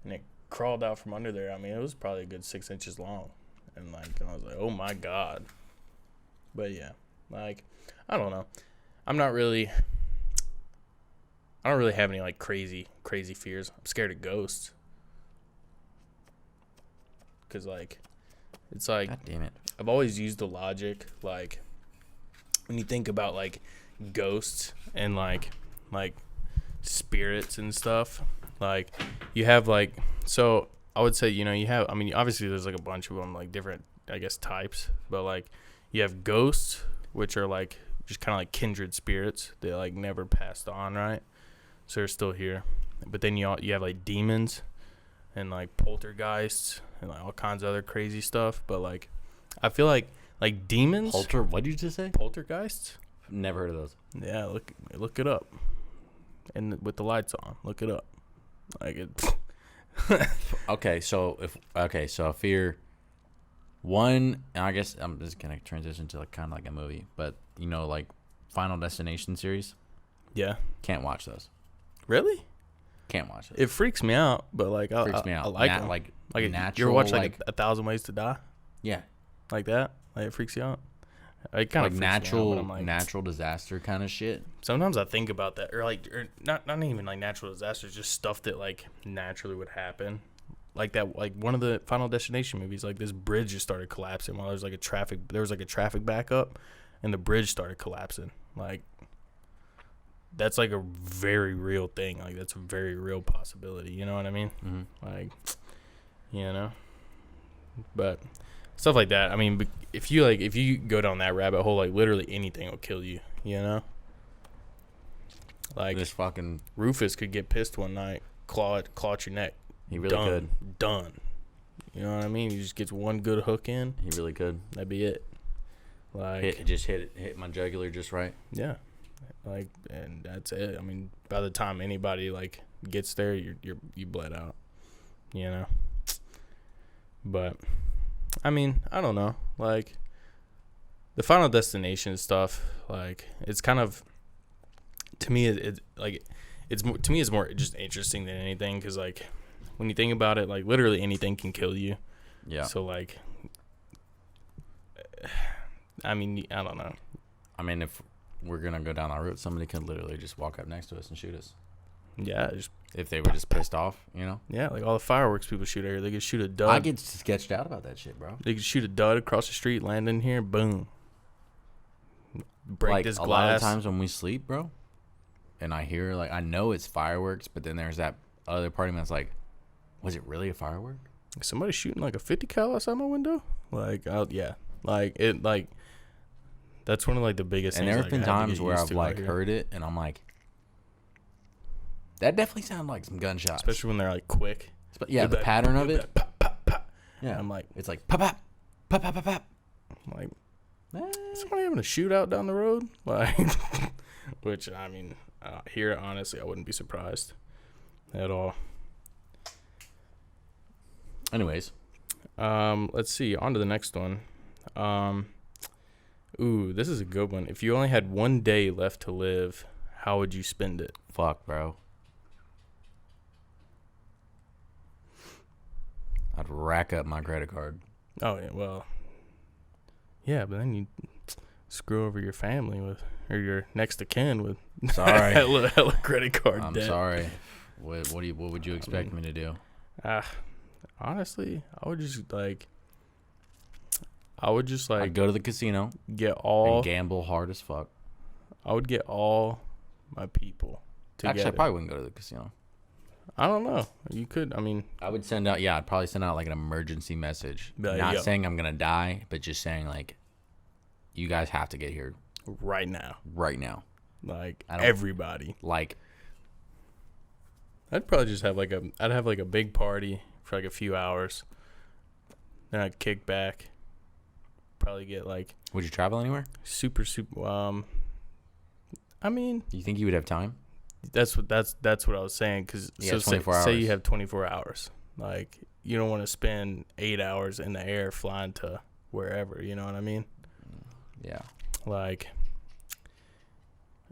and it crawled out from under there. I mean, it was probably a good 6 inches long, and I was like, oh my god. But yeah, like I don't know. I don't really have any like crazy fears. I'm scared of ghosts. Cause like, it's like, God damn it. I've always used the logic, like when you think about like ghosts and like spirits and stuff, like you have like, so I would say, you have, I mean, obviously there's like a bunch of them, like different, I guess, types, but like you have ghosts, which are like just kind of like kindred spirits. They like never passed on, right? So they're still here. But then you have like demons and like poltergeists and like all kinds of other crazy stuff. But like, I feel like demons. What did you just say? Poltergeists. Never heard of those. Yeah, look it up. And with the lights on, look it up. Like it. Okay, so if you're one, and I guess I'm just gonna transition to like kind of like a movie, but like Final Destination series. Yeah. Can't watch those. Really? Can't watch it. It freaks me out, but like freaks me out. I like them. Like natural. You ever watch like 1,000 Ways to Die? Yeah. Like that? Like it freaks you out? It kind of natural disaster kind of shit. Sometimes I think about that, or not even like natural disasters, just stuff that like naturally would happen, like that. Like one of the Final Destination movies, like this bridge just started collapsing while there was like a traffic backup, and the bridge started collapsing. Like that's like a very real thing. Like that's a very real possibility. You know what I mean? Mm-hmm. Like, but. Stuff like that. I mean, if you go down that rabbit hole, like literally anything will kill you. Like this fucking Rufus could get pissed one night, claw at your neck. He really could. Done. You know what I mean? He just gets one good hook in. He really could. That'd be it. Like hit my jugular just right. Yeah. Like, and that's it. I mean, by the time anybody like gets there, you bled out. But. I mean, I don't know. Like, the Final Destination stuff, like, it's kind of, to me, it's more just interesting than anything. Because, like, when you think about it, like, literally anything can kill you. Yeah. So, like, I mean, I don't know. I mean, if we're going to go down that route, somebody could literally just walk up next to us and shoot us. Yeah, if they were just pissed off, Yeah, like all the fireworks people shoot out here. They could shoot a dud. I get sketched out about that shit, bro. They could shoot a dud across the street, land in here, boom. Break like, this glass. A lot of times when we sleep, bro, and I hear, like, I know it's fireworks, but then there's that other part of me that's like, was it really a firework? Somebody shooting like a 50 cal outside my window? Like, yeah. Like, it, like, that's one of, like, the biggest things. And there have been times where I've, like, heard it, and I'm like, that definitely sounded like some gunshots. Especially when they're like quick. Yeah, the pattern of it. Pop, pop, pop. Yeah. I'm like, it's like pop, pop, pop, pop, pop, pop. I'm like, somebody having a shootout down the road? Like, which, I mean, here, honestly, I wouldn't be surprised at all. Anyways. Let's see. On to the next one. This is a good one. If you only had one day left to live, how would you spend it? Fuck, bro. I'd rack up my credit card. Oh, yeah, well, Yeah, but then you screw over your family or your next of kin with sorry hella credit card I'm debt. sorry. What would you expect me to do? Honestly, I would just like I'd go to the casino, get all and gamble hard as fuck. I would get all my people together. Actually, I probably wouldn't go to the casino. I don't know. You could. I mean, I would I'd probably send out like an emergency message. Not saying I'm going to die, but just saying like, you guys have to get here. Right now. Like, everybody. Like, I'd probably just have I'd have like a big party for like a few hours. Then I'd kick back. Probably get like. Would you travel anywhere? Super. I mean. Do you think you would have time? That's what I was saying. Cause say you have 24 hours. Like, you don't want to spend 8 hours in the air flying to wherever. You know what I mean? Yeah. Like,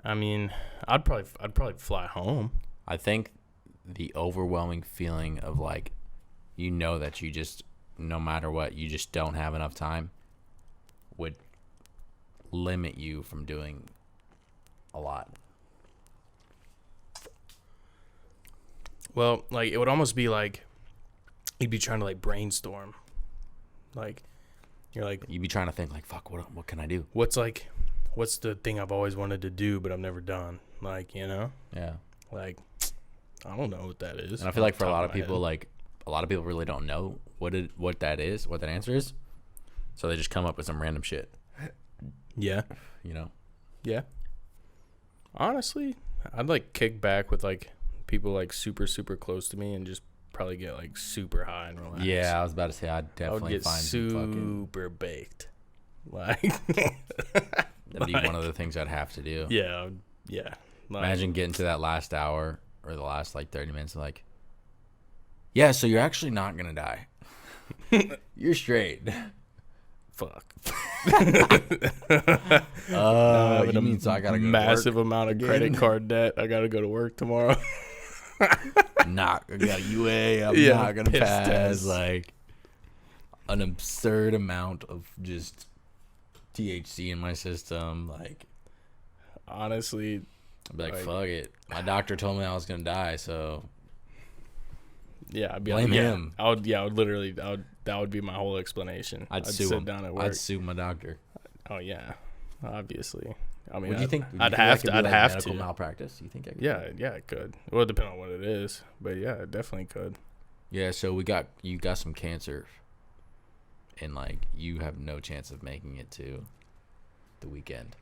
I mean, I'd probably fly home. I think the overwhelming feeling of like, you know that you just, no matter what, you just don't have enough time would limit you from doing a lot. Well, like, it would almost be like you'd be trying to like brainstorm. Like, you're like, you'd be trying to think like, fuck, what can I do? What's the thing I've always wanted to do but I've never done? Like, you know? Yeah. Like, I don't know what that is. And I feel like for a lot of people, like, a lot of people really don't know what that is, what that answer is. So they just come up with some random shit. Yeah. You know? Yeah. Honestly, I'd like kick back with like people like super, super close to me and just probably get like super high and relax. Yeah, I was about to say I'd definitely find super baked. Like, that'd be one of the things I'd have to do. Yeah. Yeah. Like, imagine getting to that last hour or the last like 30 minutes like, yeah, so you're actually not gonna die. You're straight. Fuck. You mean so I gotta go massive to work amount of credit card debt. I gotta go to work tomorrow. I got UA. I'm not gonna pass. Test. Like, an absurd amount of just THC in my system. Like, honestly, I'd be like, fuck it. My doctor told me I was gonna die, so yeah, I'd be blame him. I would literally. That would be my whole explanation. I'd sue sit him. Down at work. I'd sue my doctor. Oh yeah, obviously. I mean, would you think? I'd have to. I'd have medical to. Malpractice. You think? I could? Yeah, it could. Well, depending on what it is, but yeah, it definitely could. Yeah. So you got some cancer, and like you have no chance of making it to the weekend.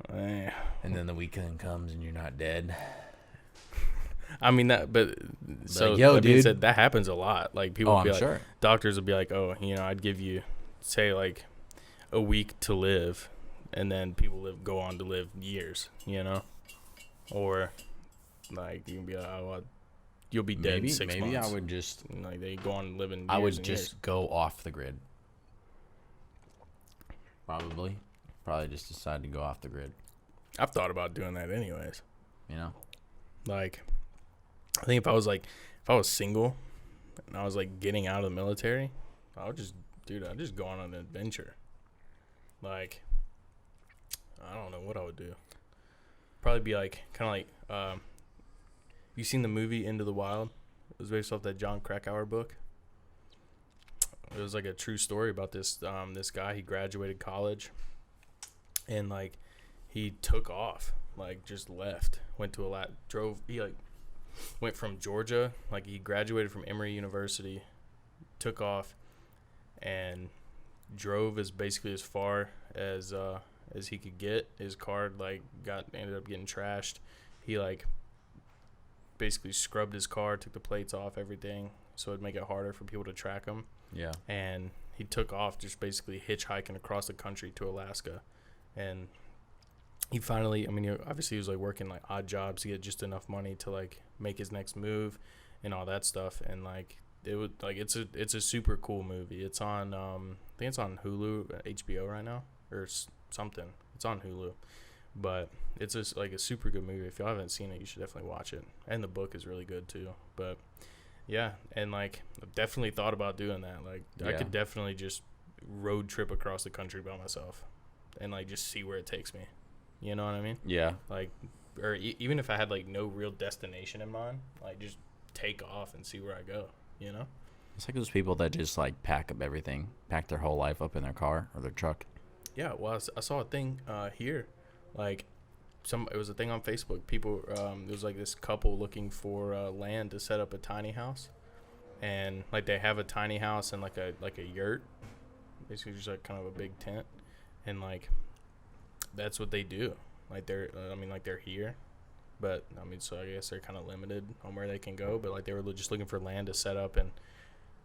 And then the weekend comes and you're not dead. I mean so like, yo, that dude, being said, that happens a lot. Like people will be like, sure. Doctors will be like, oh, you know, I'd give you, say, like a week to live, and then people go on to live years, you know, or like you can be like, oh, well, you'll be dead in 6 months. Maybe I would just like they go on living. Years I would and just years. go off the grid. Probably just decide to go off the grid. I've thought about doing that anyways. You know, like I think if I was single and I was like getting out of the military, I'd just go on an adventure. Like, I don't know what I would do. Probably be like, kind of like, you seen the movie Into the Wild? It was based off that John Krakauer book. It was like a true story about this guy. He graduated college and like he took off, like just left, went to went from Georgia, like he graduated from Emory University, took off and drove as far as he could get. His car ended up getting trashed. He like basically scrubbed his car, took the plates off, everything, so it'd make it harder for people to track him. Yeah. And he took off, just basically hitchhiking across the country to Alaska. And he finally, obviously he was like working like odd jobs to get just enough money to like make his next move and all that stuff. And like it would like it's a super cool movie. It's on I think it's on Hulu, HBO right now or something. It's on Hulu, but it's just like a super good movie. If y'all haven't seen it, you should definitely watch it. And the book is really good too. But yeah, and like I've definitely thought about doing that. Like I could definitely just road trip across the country by myself and, like, just see where it takes me. You know what I mean? Yeah. Like, or even if I had, like, no real destination in mind, like, just take off and see where I go, you know? It's like those people that just, like, pack up everything, pack their whole life up in their car or their truck. Yeah, well, I saw a thing here. Like, it was a thing on Facebook. People, there was, like, this couple looking for land to set up a tiny house. And, like, they have a tiny house and, like a yurt. Basically just, like, kind of a big tent. And, like, that's what they do. Like, they're here. But, I mean, so I guess they're kind of limited on where they can go. But, like, they were just looking for land to set up and,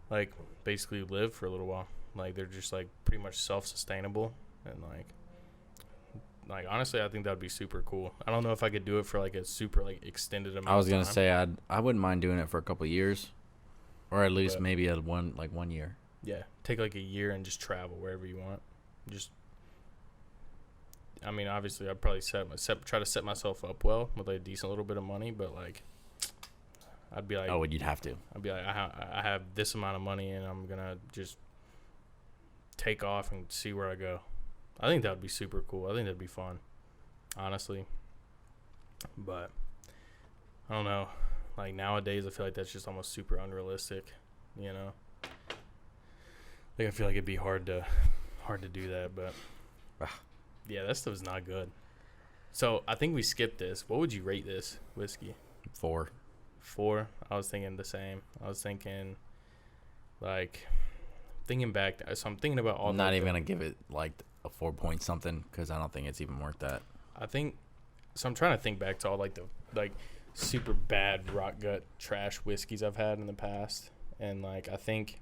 like, basically live for a little while. Like, they're just, like, pretty much self-sustainable. And, like honestly, I think that would be super cool. I don't know if I could do it for, like, a super, like, extended amount of time. I was going to say, I wouldn't mind doing it for a couple of years. Or at least maybe one year. Yeah. Take, like, a year and just travel wherever you want. Just, I mean, obviously, I'd probably try to set myself up well with, like, a decent little bit of money. But, like, I'd be like... Oh, you'd have to. I'd be like, I have this amount of money, and I'm going to just take off and see where I go. I think that would be super cool. I think that'd be fun, honestly. But I don't know. Like, nowadays, I feel like that's just almost super unrealistic, you know? Like, I feel like it'd be hard to do that, but yeah, that stuff's not good. So I think we skipped this. What would you rate this whiskey? 4. 4? I was thinking the same. I was thinking, like, thinking back. So I'm thinking about all. I'm not even gonna give it like a 4 point something because I don't think it's even worth that. I think so. I'm trying to think back to all, like, the super bad rock gut trash whiskeys I've had in the past, and, like, I think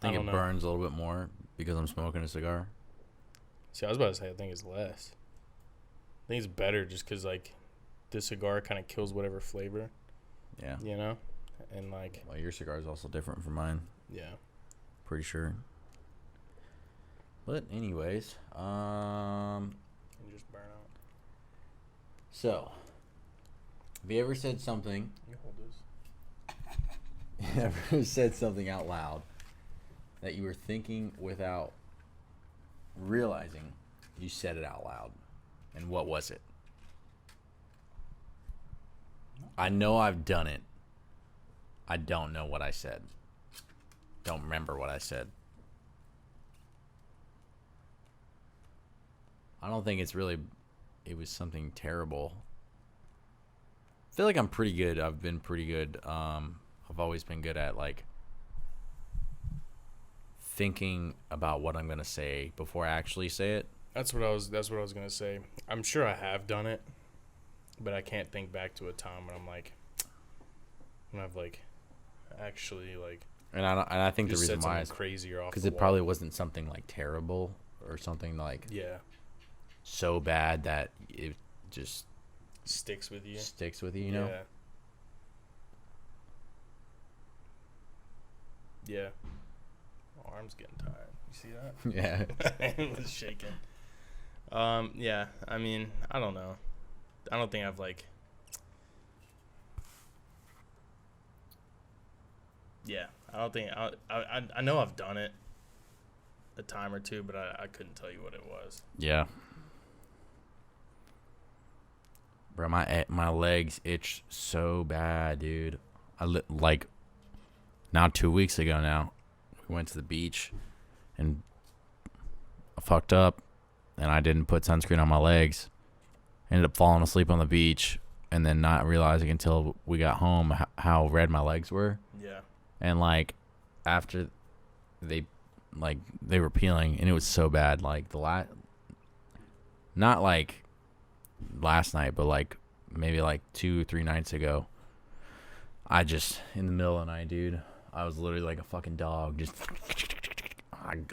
it burns a little bit more because I'm smoking a cigar. See, I was about to say I think it's less. I think it's better just because, like, the cigar kind of kills whatever flavor. Yeah. You know, and, like. Well, your cigar is also different from mine. Yeah. Pretty sure. But anyways, And just burn out. So, have you ever said something? You hold this. You ever said something out loud that you were thinking without realizing you said it out loud? And what was it? I know I've done it. I don't know what I said. Don't remember what I said. I don't think it was something terrible. I feel like I'm pretty good. I've been pretty good. I've always been good at, like, thinking about what I'm going to say before I actually say it. That's what I was going to say. I'm sure I have done it, but I can't think back to a time when I've, like, actually, like, and I think the reason why is crazier off because it probably wasn't something, like, terrible or something, like, so bad that it just sticks with you, you know? Yeah. My arm's getting tired. You see that? Yeah. It was shaking. Yeah, I mean, I don't know. I don't think I've, like, yeah, I don't think I know I've done it a time or two, but I couldn't tell you what it was. Yeah. Bro, my legs itch so bad, dude. Like, now 2 weeks ago now, we went to the beach and I fucked up and I didn't put sunscreen on my legs. Ended up falling asleep on the beach and then not realizing until we got home how red my legs were. Yeah. And, like, after they were peeling and it was so bad, like, not like last night, but, like, maybe like 2 or 3 nights ago, I just, in the middle of the night, dude, I was literally like a fucking dog. Just,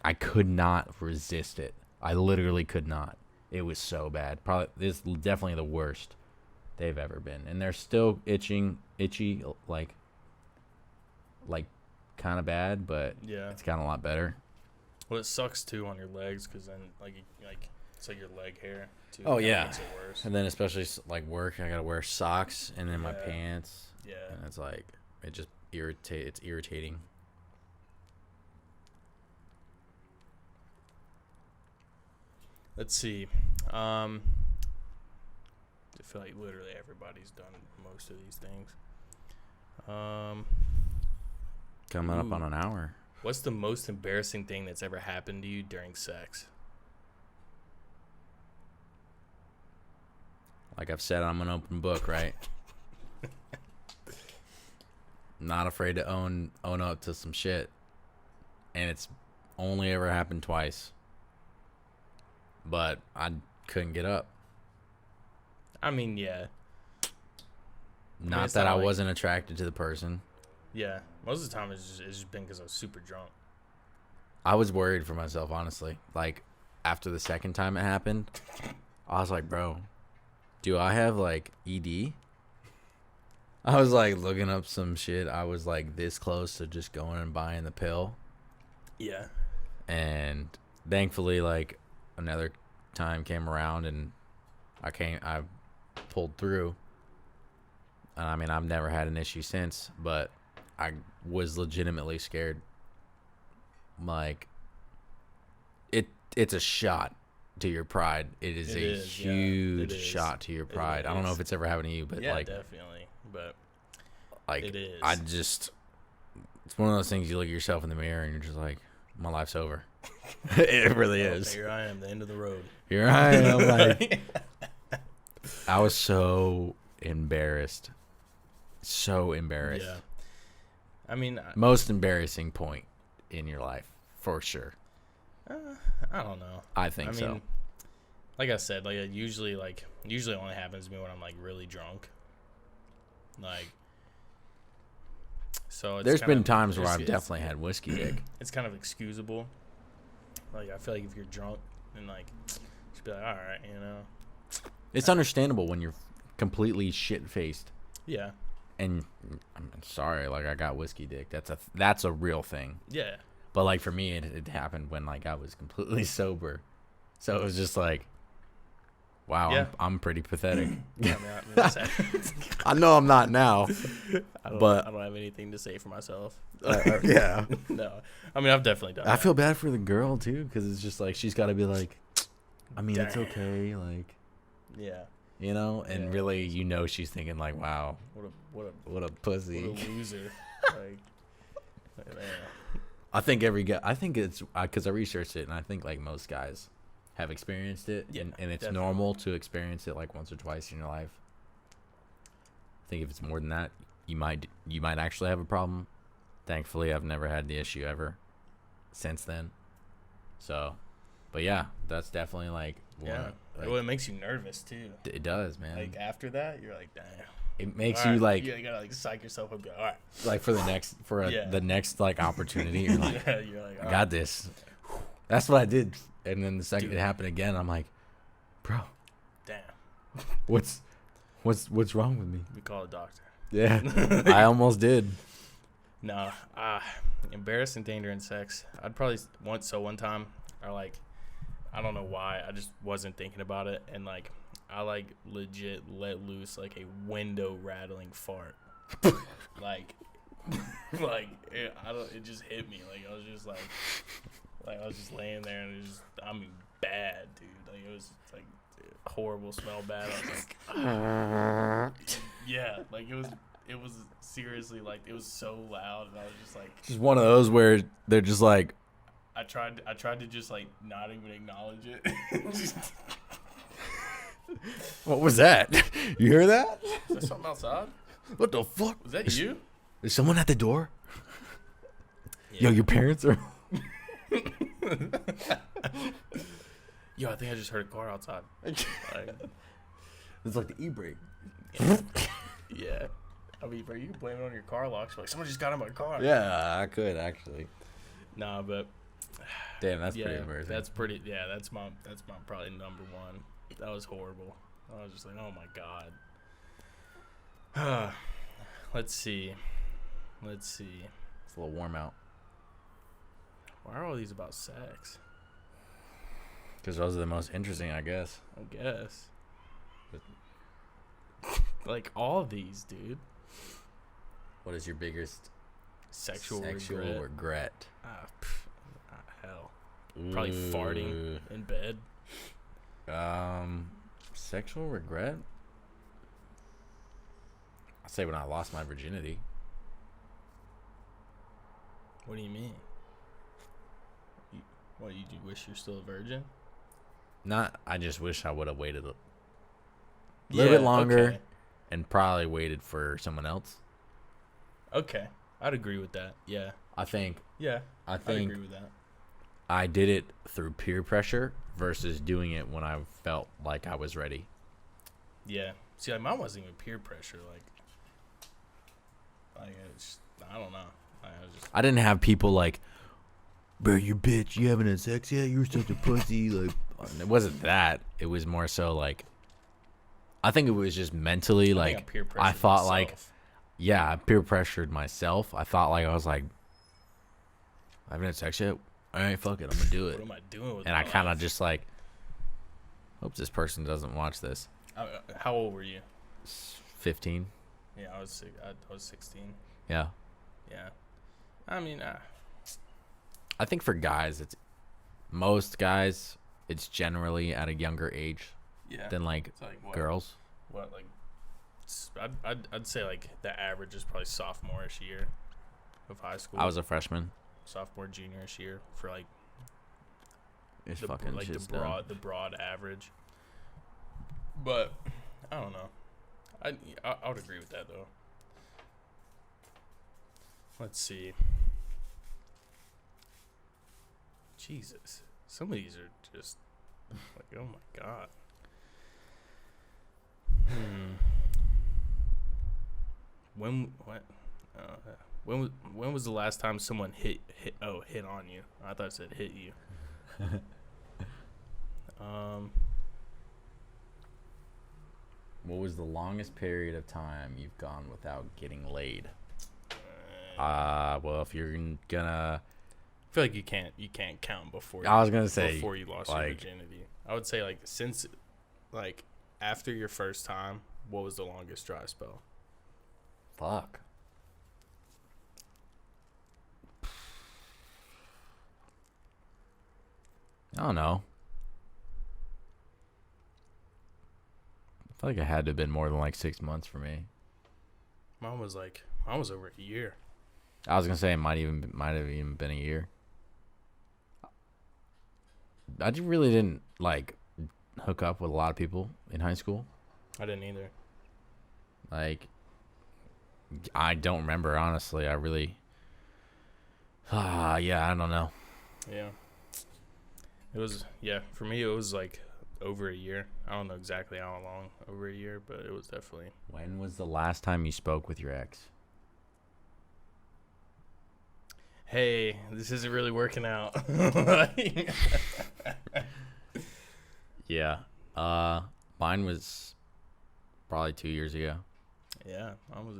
I could not resist it. I literally could not. It was so bad. Probably, this is definitely the worst they've ever been. And they're still itchy, like kind of bad, but yeah, it's gotten a lot better. Well, it sucks too on your legs because then, like it's like your leg hair too. Oh yeah, makes it worse. And then especially like work, I gotta wear socks and then my pants. Yeah, and it's like it's irritating. Let's see. I feel like literally everybody's done most of these things. Coming up on an hour. What's the most embarrassing thing that's ever happened to you during sex? Like I've said, I'm an open book, right? Not afraid to own up to some shit. And it's only ever happened twice. But I couldn't get up. I mean, yeah. Not that I wasn't attracted to the person. Yeah. Most of the time it's just been because I was super drunk. I was worried for myself, honestly. Like, after the second time it happened, I was like, bro, do I have, like, ED? I was, like, looking up some shit. I was, like, this close to just going and buying the pill. Yeah. And thankfully, like, another time came around and I pulled through. I mean, I've never had an issue since, but I was legitimately scared. Like, it's a shot to your pride. It is huge shot to your pride. I don't know if it's ever happened to you, but yeah, like, definitely. But like, it is. It's one of those things you look at yourself in the mirror and you're just like, my life's over. It really is. Here I am, the end of the road. Here I am, like, I was so embarrassed. So embarrassed. Yeah. I mean, most embarrassing point in your life, for sure. I don't know. I mean, so. Like I said, like it usually only happens to me when I'm like really drunk. Like, so there's been times where I've definitely had whiskey dick. It's kind of excusable. Like I feel like if you're drunk, then like just be like, all right, you know. It's understandable when you're completely shit faced. Yeah. And I'm sorry, like I got whiskey dick. That's a real thing. Yeah. But like for me, it happened when like I was completely sober, so it was just like, wow, yeah. I'm pretty pathetic. Yeah, I know I'm not now, but I don't have anything to say for myself. Yeah. No, I mean I've definitely done. I feel bad for the girl too, because it's just like she's got to be like, I mean, it's okay, like, yeah. You know, and really, you know, she's thinking like, "Wow, what a pussy, what a loser." Like, man. I think it's because I researched it, and I think like most guys have experienced it, and it's definitely. normal to experience it like once or twice in your life. I think if it's more than that, you might actually have a problem. Thankfully, I've never had the issue ever since then. So, but yeah, that's definitely like. Well, it makes you nervous too. It does, man. Like after that, you're like, damn. It makes you like. You gotta like psych yourself up. All right. Like for the next like opportunity, you're like, you're like, I got this. That's what I did, and then the second it happened again, I'm like, bro, damn. What's wrong with me? We call a doctor. Yeah, I almost did. No, embarrassing thing during sex. I'd probably one time, or like. I don't know why. I just wasn't thinking about it, and like I like legit let loose like a window rattling fart. like it just hit me. Like I was just like I was just laying there, and it was just, I mean, bad, dude. Like it was like horrible, smell bad. I was like, yeah, like it was seriously like it was so loud, and I was just like, just one of those where they're just like. I tried to just like not even acknowledge it. What was that? You hear that? Is there something outside? What the fuck? Was that you? Is someone at the door? Yeah. Yo, your parents are. Yo, I think I just heard a car outside. It's like the e-brake. Yeah. I mean, bro, you can blame it on your car locks. Like someone just got in my car. Yeah, I could actually. Nah, but. Damn, that's pretty embarrassing. That's pretty. Yeah, that's my probably number one. That was horrible. I was just like, oh my god. Let's see. It's a little warm out. Why are all these about sex? Because those are the most interesting, I guess. Like all of these, dude. What is your biggest sexual regret? Hell. Probably farting in bed. Sexual regret? I'd say when I lost my virginity. What do you mean? You wish you're still a virgin? I just wish I would have waited a little bit longer and probably waited for someone else. Okay. I'd agree with that. Yeah. I think I agree with that. I did it through peer pressure versus doing it when I felt like I was ready. Yeah. See, like, mine wasn't even peer pressure. I don't know. I didn't have people like, bro, you bitch, you haven't had sex yet? You're such a pussy. Like, it wasn't that. It was more so like, I think it was just mentally like, I thought myself. Like, yeah, I peer pressured myself. I thought like, I was like, I haven't had sex yet? All right, fuck it, I'm gonna do it. What am I doing with And I kind of just like, hope this person doesn't watch this. How old were you? 15. Yeah, I was 16. Yeah. Yeah. I mean, I think for guys, most guys, it's generally at a younger age than like what, girls. What, like, I'd say like the average is probably sophomore-ish year of high school. I was a freshman. Sophomore, junior-ish year for like it's fucking like the broad average. But I don't know. I would agree with that though. Let's see. Jesus, some of these are just like, oh my god. When was the last time someone hit on you? I thought it said hit you. What was the longest period of time you've gone without getting laid? Well, if you're gonna, I feel like you can't count before. I was gonna say before you lost your virginity. I would say like since, like after your first time, what was the longest dry spell? Fuck. I don't know. I feel like it had to have been more than like 6 months for me. Mine was over a year. I was gonna say it might have even been a year. I really didn't like hook up with a lot of people in high school. I didn't either. Like, I don't remember, honestly. I really, yeah, I don't know. Yeah. It was, for me, it was like over a year. I don't know exactly how long over a year, but it was definitely. When was the last time you spoke with your ex? Hey, this isn't really working out. Yeah. Mine was probably 2 years ago. Yeah, I was.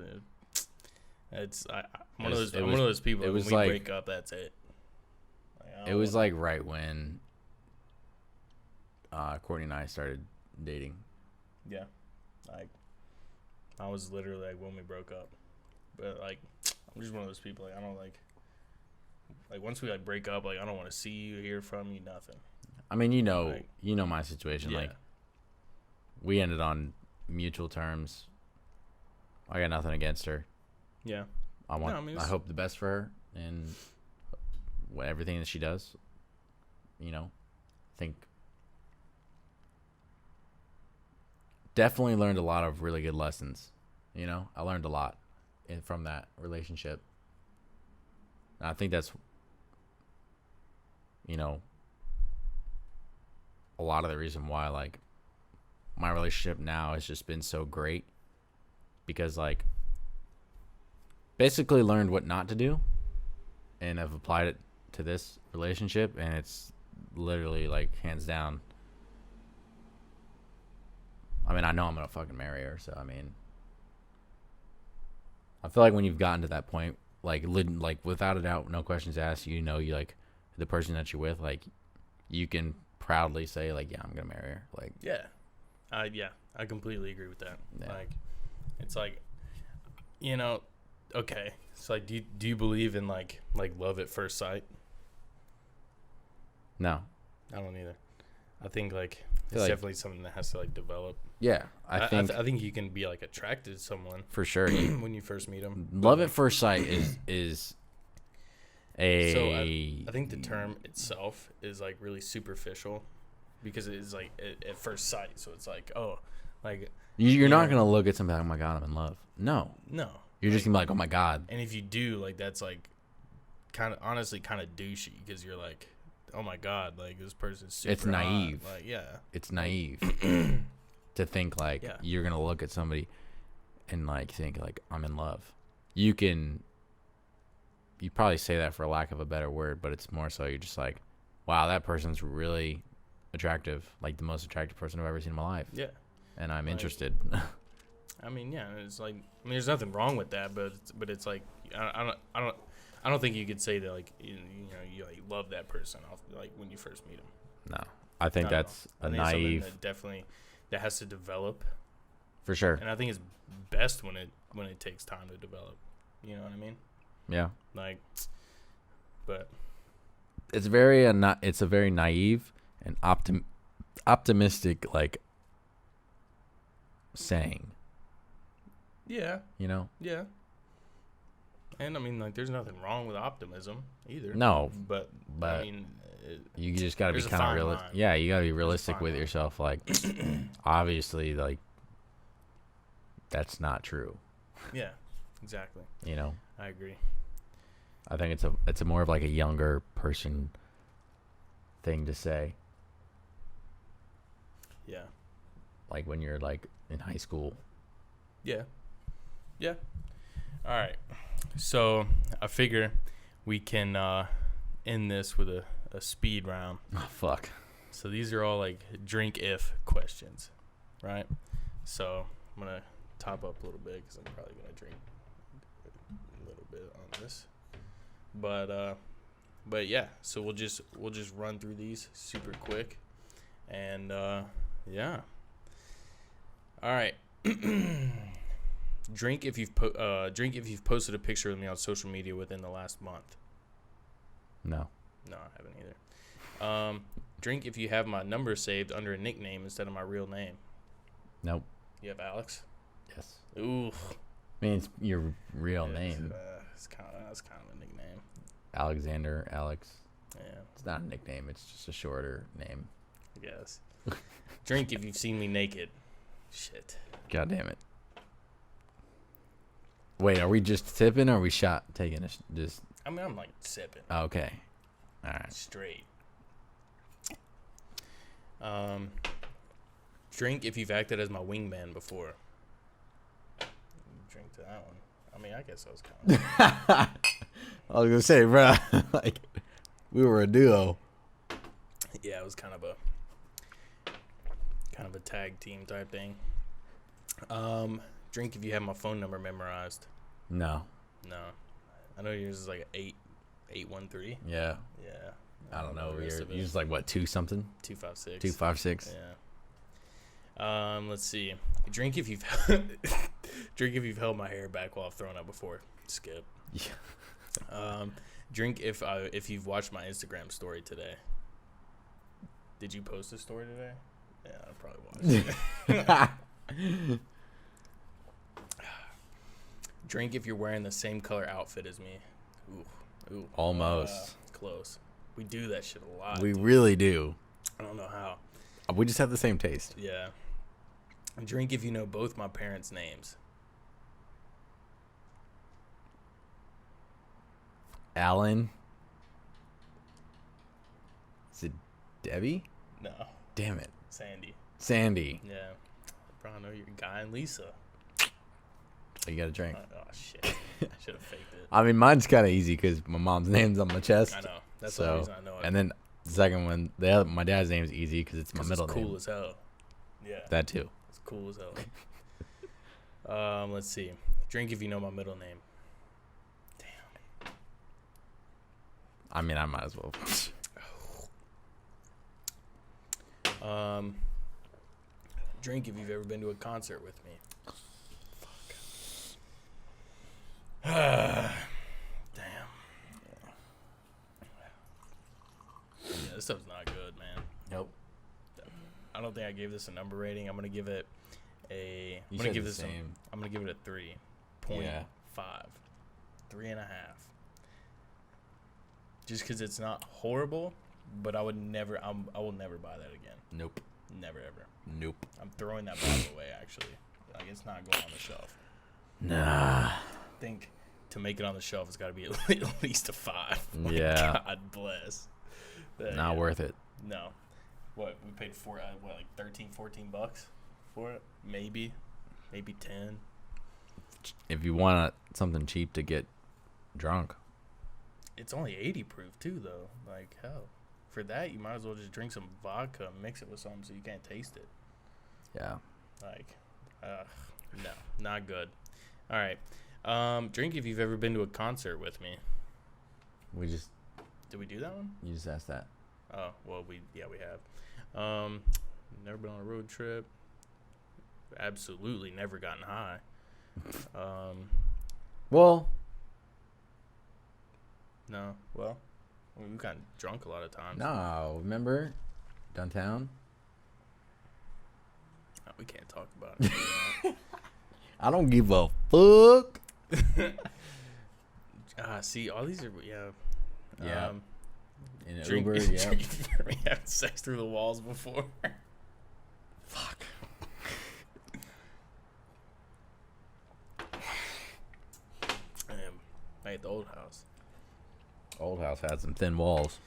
I'm one of those people. It was when we break up, that's it. It was like right when Courtney and I started dating. Yeah, like I was literally like when we broke up, but like I'm just one of those people. Like I don't like once we like break up, like I don't want to see you, hear from you, nothing. I mean, you know my situation. Yeah. Like we ended on mutual terms. I got nothing against her. Yeah. I hope the best for her and everything that she does. You know, I think definitely learned a lot of really good lessons. You know, I learned a lot from that relationship. And I think that's, you know, a lot of the reason why, like, my relationship now has just been so great. Because, like, basically learned what not to do. And I've applied it to this relationship. And it's literally, like, hands down. I mean, I know I'm going to fucking marry her. So, I mean, I feel like when you've gotten to that point, like without a doubt, no questions asked, you know, you like the person that you're with, like you can proudly say like, yeah, I'm going to marry her. Like, I completely agree with that. Yeah. Like, it's like, you know, okay. It's like, do you believe in like love at first sight? No, I don't either. I think like It's definitely something that has to like develop. Yeah, I think you can be like attracted to someone for sure when you first meet them. Love at first sight is a. So I think the term itself is like really superficial because it is like at first sight. So it's like, oh, like you're not gonna look at somebody like, oh my god, I'm in love. No, you're just gonna be like, oh my god. And if you do, like that's like kind of honestly kind of douchey because you're like, oh my god, like this person's super it's naive. hot. Like, yeah, it's naive to think like you're gonna look at somebody and like think like I'm in love. You probably say that for lack of a better word, but it's more so you're just like, wow, that person's really attractive, like the most attractive person I've ever seen in my life. Yeah, and I'm interested. I mean, yeah, it's like there's nothing wrong with that, but it's like I don't think you could say that like you like love that person off like when you first meet them. No, I think that's a naive. That definitely that has to develop for sure. And I think it's best when it takes time to develop. You know what I mean? Yeah. Like, but it's a very naive and optimistic like saying. Yeah. You know? Yeah. And I mean, like, there's nothing wrong with optimism either. No. But I mean, you just got to be kind of realistic. Yeah, you got to be realistic with yourself. Like, obviously, like, that's not true. Yeah, exactly. You know? I agree. I think it's a more of like a younger person thing to say. Yeah. Like when you're like in high school. Yeah. Yeah. All right. So I figure we can end this with a speed round. Oh, fuck. So these are all like drink if questions, right? So I'm going to top up a little bit because I'm probably going to drink a little bit on this. But yeah, so we'll just run through these super quick. And yeah. All right. Drink if you've posted a picture of me on social media within the last month. No, I haven't either. Drink if you have my number saved under a nickname instead of my real name. Nope. You have Alex? Yes. Ooh. I mean, it's your real name. That's kind of a nickname. Alexander, Alex. Yeah. It's not a nickname. It's just a shorter name. I guess. Drink if you've seen me naked. Shit. God damn it. Wait, are we just sipping or are we taking a just? I mean, I'm like sipping. Okay. All right. Straight. Drink if you've acted as my wingman before. Drink to that one. I mean, I guess I was kind of. I was gonna say, bro, like we were a duo. Yeah, it was kind of a tag team type thing. Drink if you have my phone number memorized. No. I know yours is like 813. Yeah. Yeah. I don't know. You're just like what, 2-something? 256. 256. Yeah. Let's see. Drink if you've held my hair back while I've thrown up before. Skip. Yeah. Drink if you've watched my Instagram story today. Did you post a story today? Yeah, I probably watched. Drink if you're wearing the same color outfit as me. Ooh. Almost. Close. We do that shit a lot. We really do. I don't know how. We just have the same taste. Yeah. Drink if you know both my parents' names. Alan. Is it Debbie? No. Damn it. Sandy. Yeah. I probably know your Guy and Lisa. You got a drink. Oh, shit. I should have faked it. I mean, mine's kind of easy because my mom's name's on my chest. I know. That's the only reason I know it. And then the second one, my dad's name is easy because it's my middle name. It's cool as hell. Yeah. That too. It's cool as hell. Let's see. Drink if you know my middle name. Damn. I mean, I might as well. Drink if you've ever been to a concert with me. Damn. Yeah, this stuff's not good, man. Nope. I don't think I gave this a number rating. I'm gonna give it a. I'm gonna give it a 3.5, Yeah. 3.5. Just because it's not horrible, but I will never buy that again. Nope. Never ever. Nope. I'm throwing that bottle away. Actually, like it's not going on the shelf. Nah. I think to make it on the shelf, it's got to be at least a 5. Yeah. God bless. Not worth it. No. What we paid for? Like $13-$14 for it? Maybe 10. If you want something cheap to get drunk. It's only 80 proof too, though. Like hell, for that you might as well just drink some vodka and mix it with something so you can't taste it. Yeah. Like, no, not good. All right, drink if you've ever been to a concert with me. Did we do that one? You just asked that. Oh well, we have. Never been on a road trip. Absolutely never gotten high. Well. No. Well, we've gotten drunk a lot of times. No, remember downtown? No, we can't talk about it. I don't give a fuck. See, all these are Yeah. In drink, Uber, yeah. We had sex through the walls before. Fuck. I at the old house. Old house had some thin walls.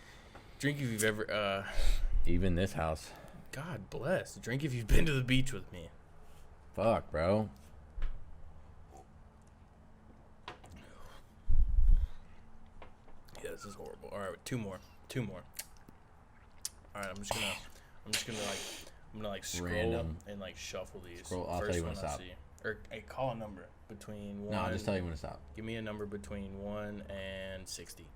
Drink if you've ever. Even this house. God bless. Drink if you've been to the beach with me. Fuck, bro. Yeah, this is horrible. All right, two more. All right, I'm just gonna scroll Random. and like shuffle these. Scroll, I'll tell you when to stop. Or hey, call a number between 1. No, I'll just tell you when to stop. Give me a number between 1 and 60.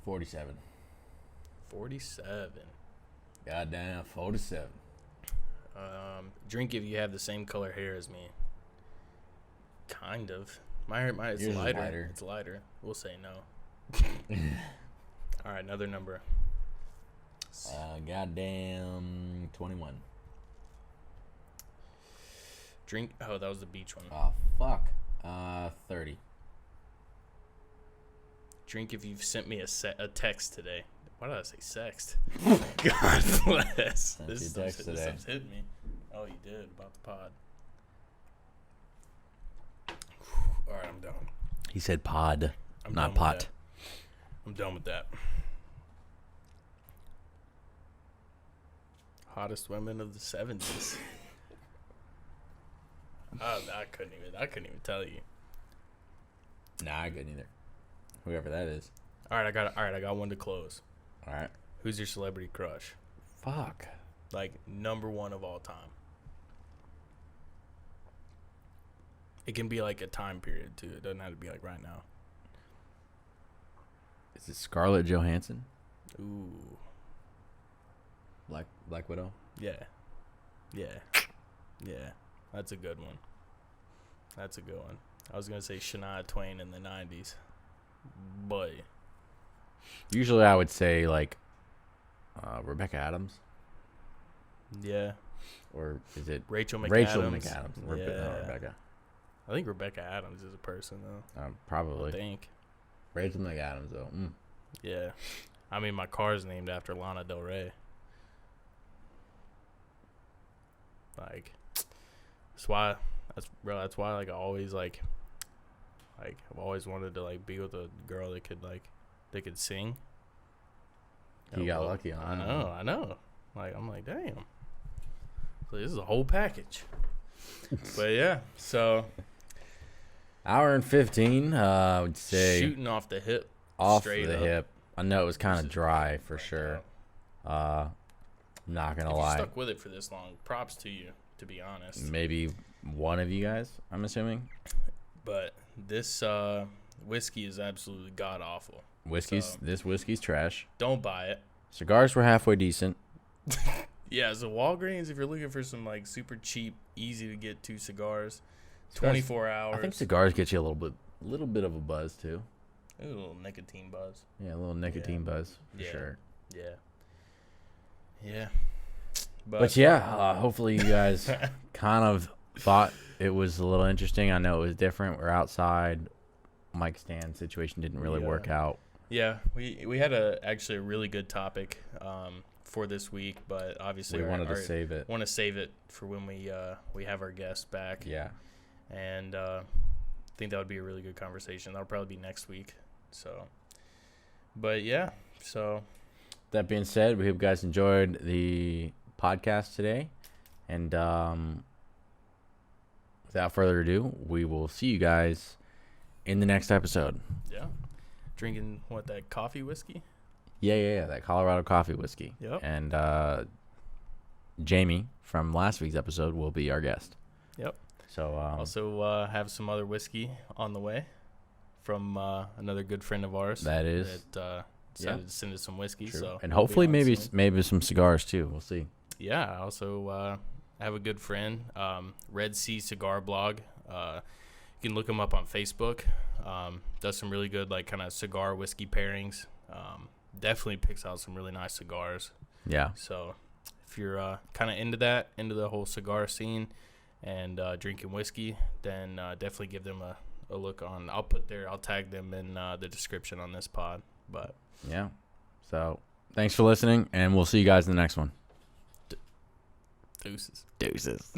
47. 47. Goddamn, 47. Drink if you have the same color hair as me. Kind of. My hair, it's Yours is lighter. lighter. It's lighter. We'll say no. All right, another number. Goddamn, 21. Drink. Oh, that was the beach one. Oh, fuck. 30. Drink if you've sent me a text today. Why did I say sext? God bless. This stuff's hitting me. Oh, you did about the pod. All right, I'm done. He said pod, I'm not done pot. with that. I'm done with that. Hottest women of the 70s. I couldn't even tell you. Nah, I couldn't either. Whoever that is. All right, I got one to close. All right. Who's your celebrity crush? Fuck. Like number 1 of all time. It can be like a time period too. It doesn't have to be like right now. Is it Scarlett Johansson? Ooh. Black Widow? Yeah. That's a good one. I was gonna say Shania Twain in the 90s, but Usually I would say like Rebecca Adams. yeah. Or is it Rachel McAdams? Rachel McAdams. Yeah. Rebecca. I think Rebecca Adams is a person though. Probably. I think. Rachel McAdams though. Yeah. I mean, my car's named after Lana Del Rey. Like, that's why like I always like I've always wanted to like be with a girl that could sing. You got lucky on that. I know. Like I'm like, damn. So this is a whole package. But yeah, so hour and 15. I would say shooting off the hip. Off straight the up. hip. I know it was kind of dry for sure. Not gonna If you lie. stuck with it for this long, props to you, to be honest. Maybe one of you guys, I'm assuming. But this whiskey is absolutely god awful. This whiskey's trash. Don't buy it. Cigars were halfway decent. Yeah, so Walgreens, if you're looking for some like super cheap, easy to get to cigars, 24 hours. I think cigars get you a little bit of a buzz too. A little nicotine buzz. Yeah, a little nicotine buzz for sure. Yeah. Yeah. But yeah, hopefully you guys kind of thought it was a little interesting. I know it was different. We're outside. Mic stand situation didn't really work out. Yeah, we had actually a really good topic for this week, but obviously we wanted to save it. Want to save it for when we have our guests back. Yeah, and I think that would be a really good conversation. That'll probably be next week. So, but yeah, so that being said, we hope you guys enjoyed the podcast today, and without further ado, we will see you guys in the next episode. Yeah. Drinking that coffee whiskey? Yeah, that Colorado coffee whiskey. Yep. And Jamie from last week's episode will be our guest. Yep. So also have some other whiskey on the way from another good friend of ours. That decided to send us some whiskey. True. So and hopefully maybe some cigars too. We'll see. Yeah. I also have a good friend, Red Sea Cigar Blog. You can look him up on Facebook. Does some really good kind of cigar whiskey pairings. Definitely picks out some really nice cigars. Yeah. So if you're kind of into the whole cigar scene and drinking whiskey, then definitely give them a look on. I'll tag them in the description on this pod. But yeah. So thanks for listening, and we'll see you guys in the next one. Deuces.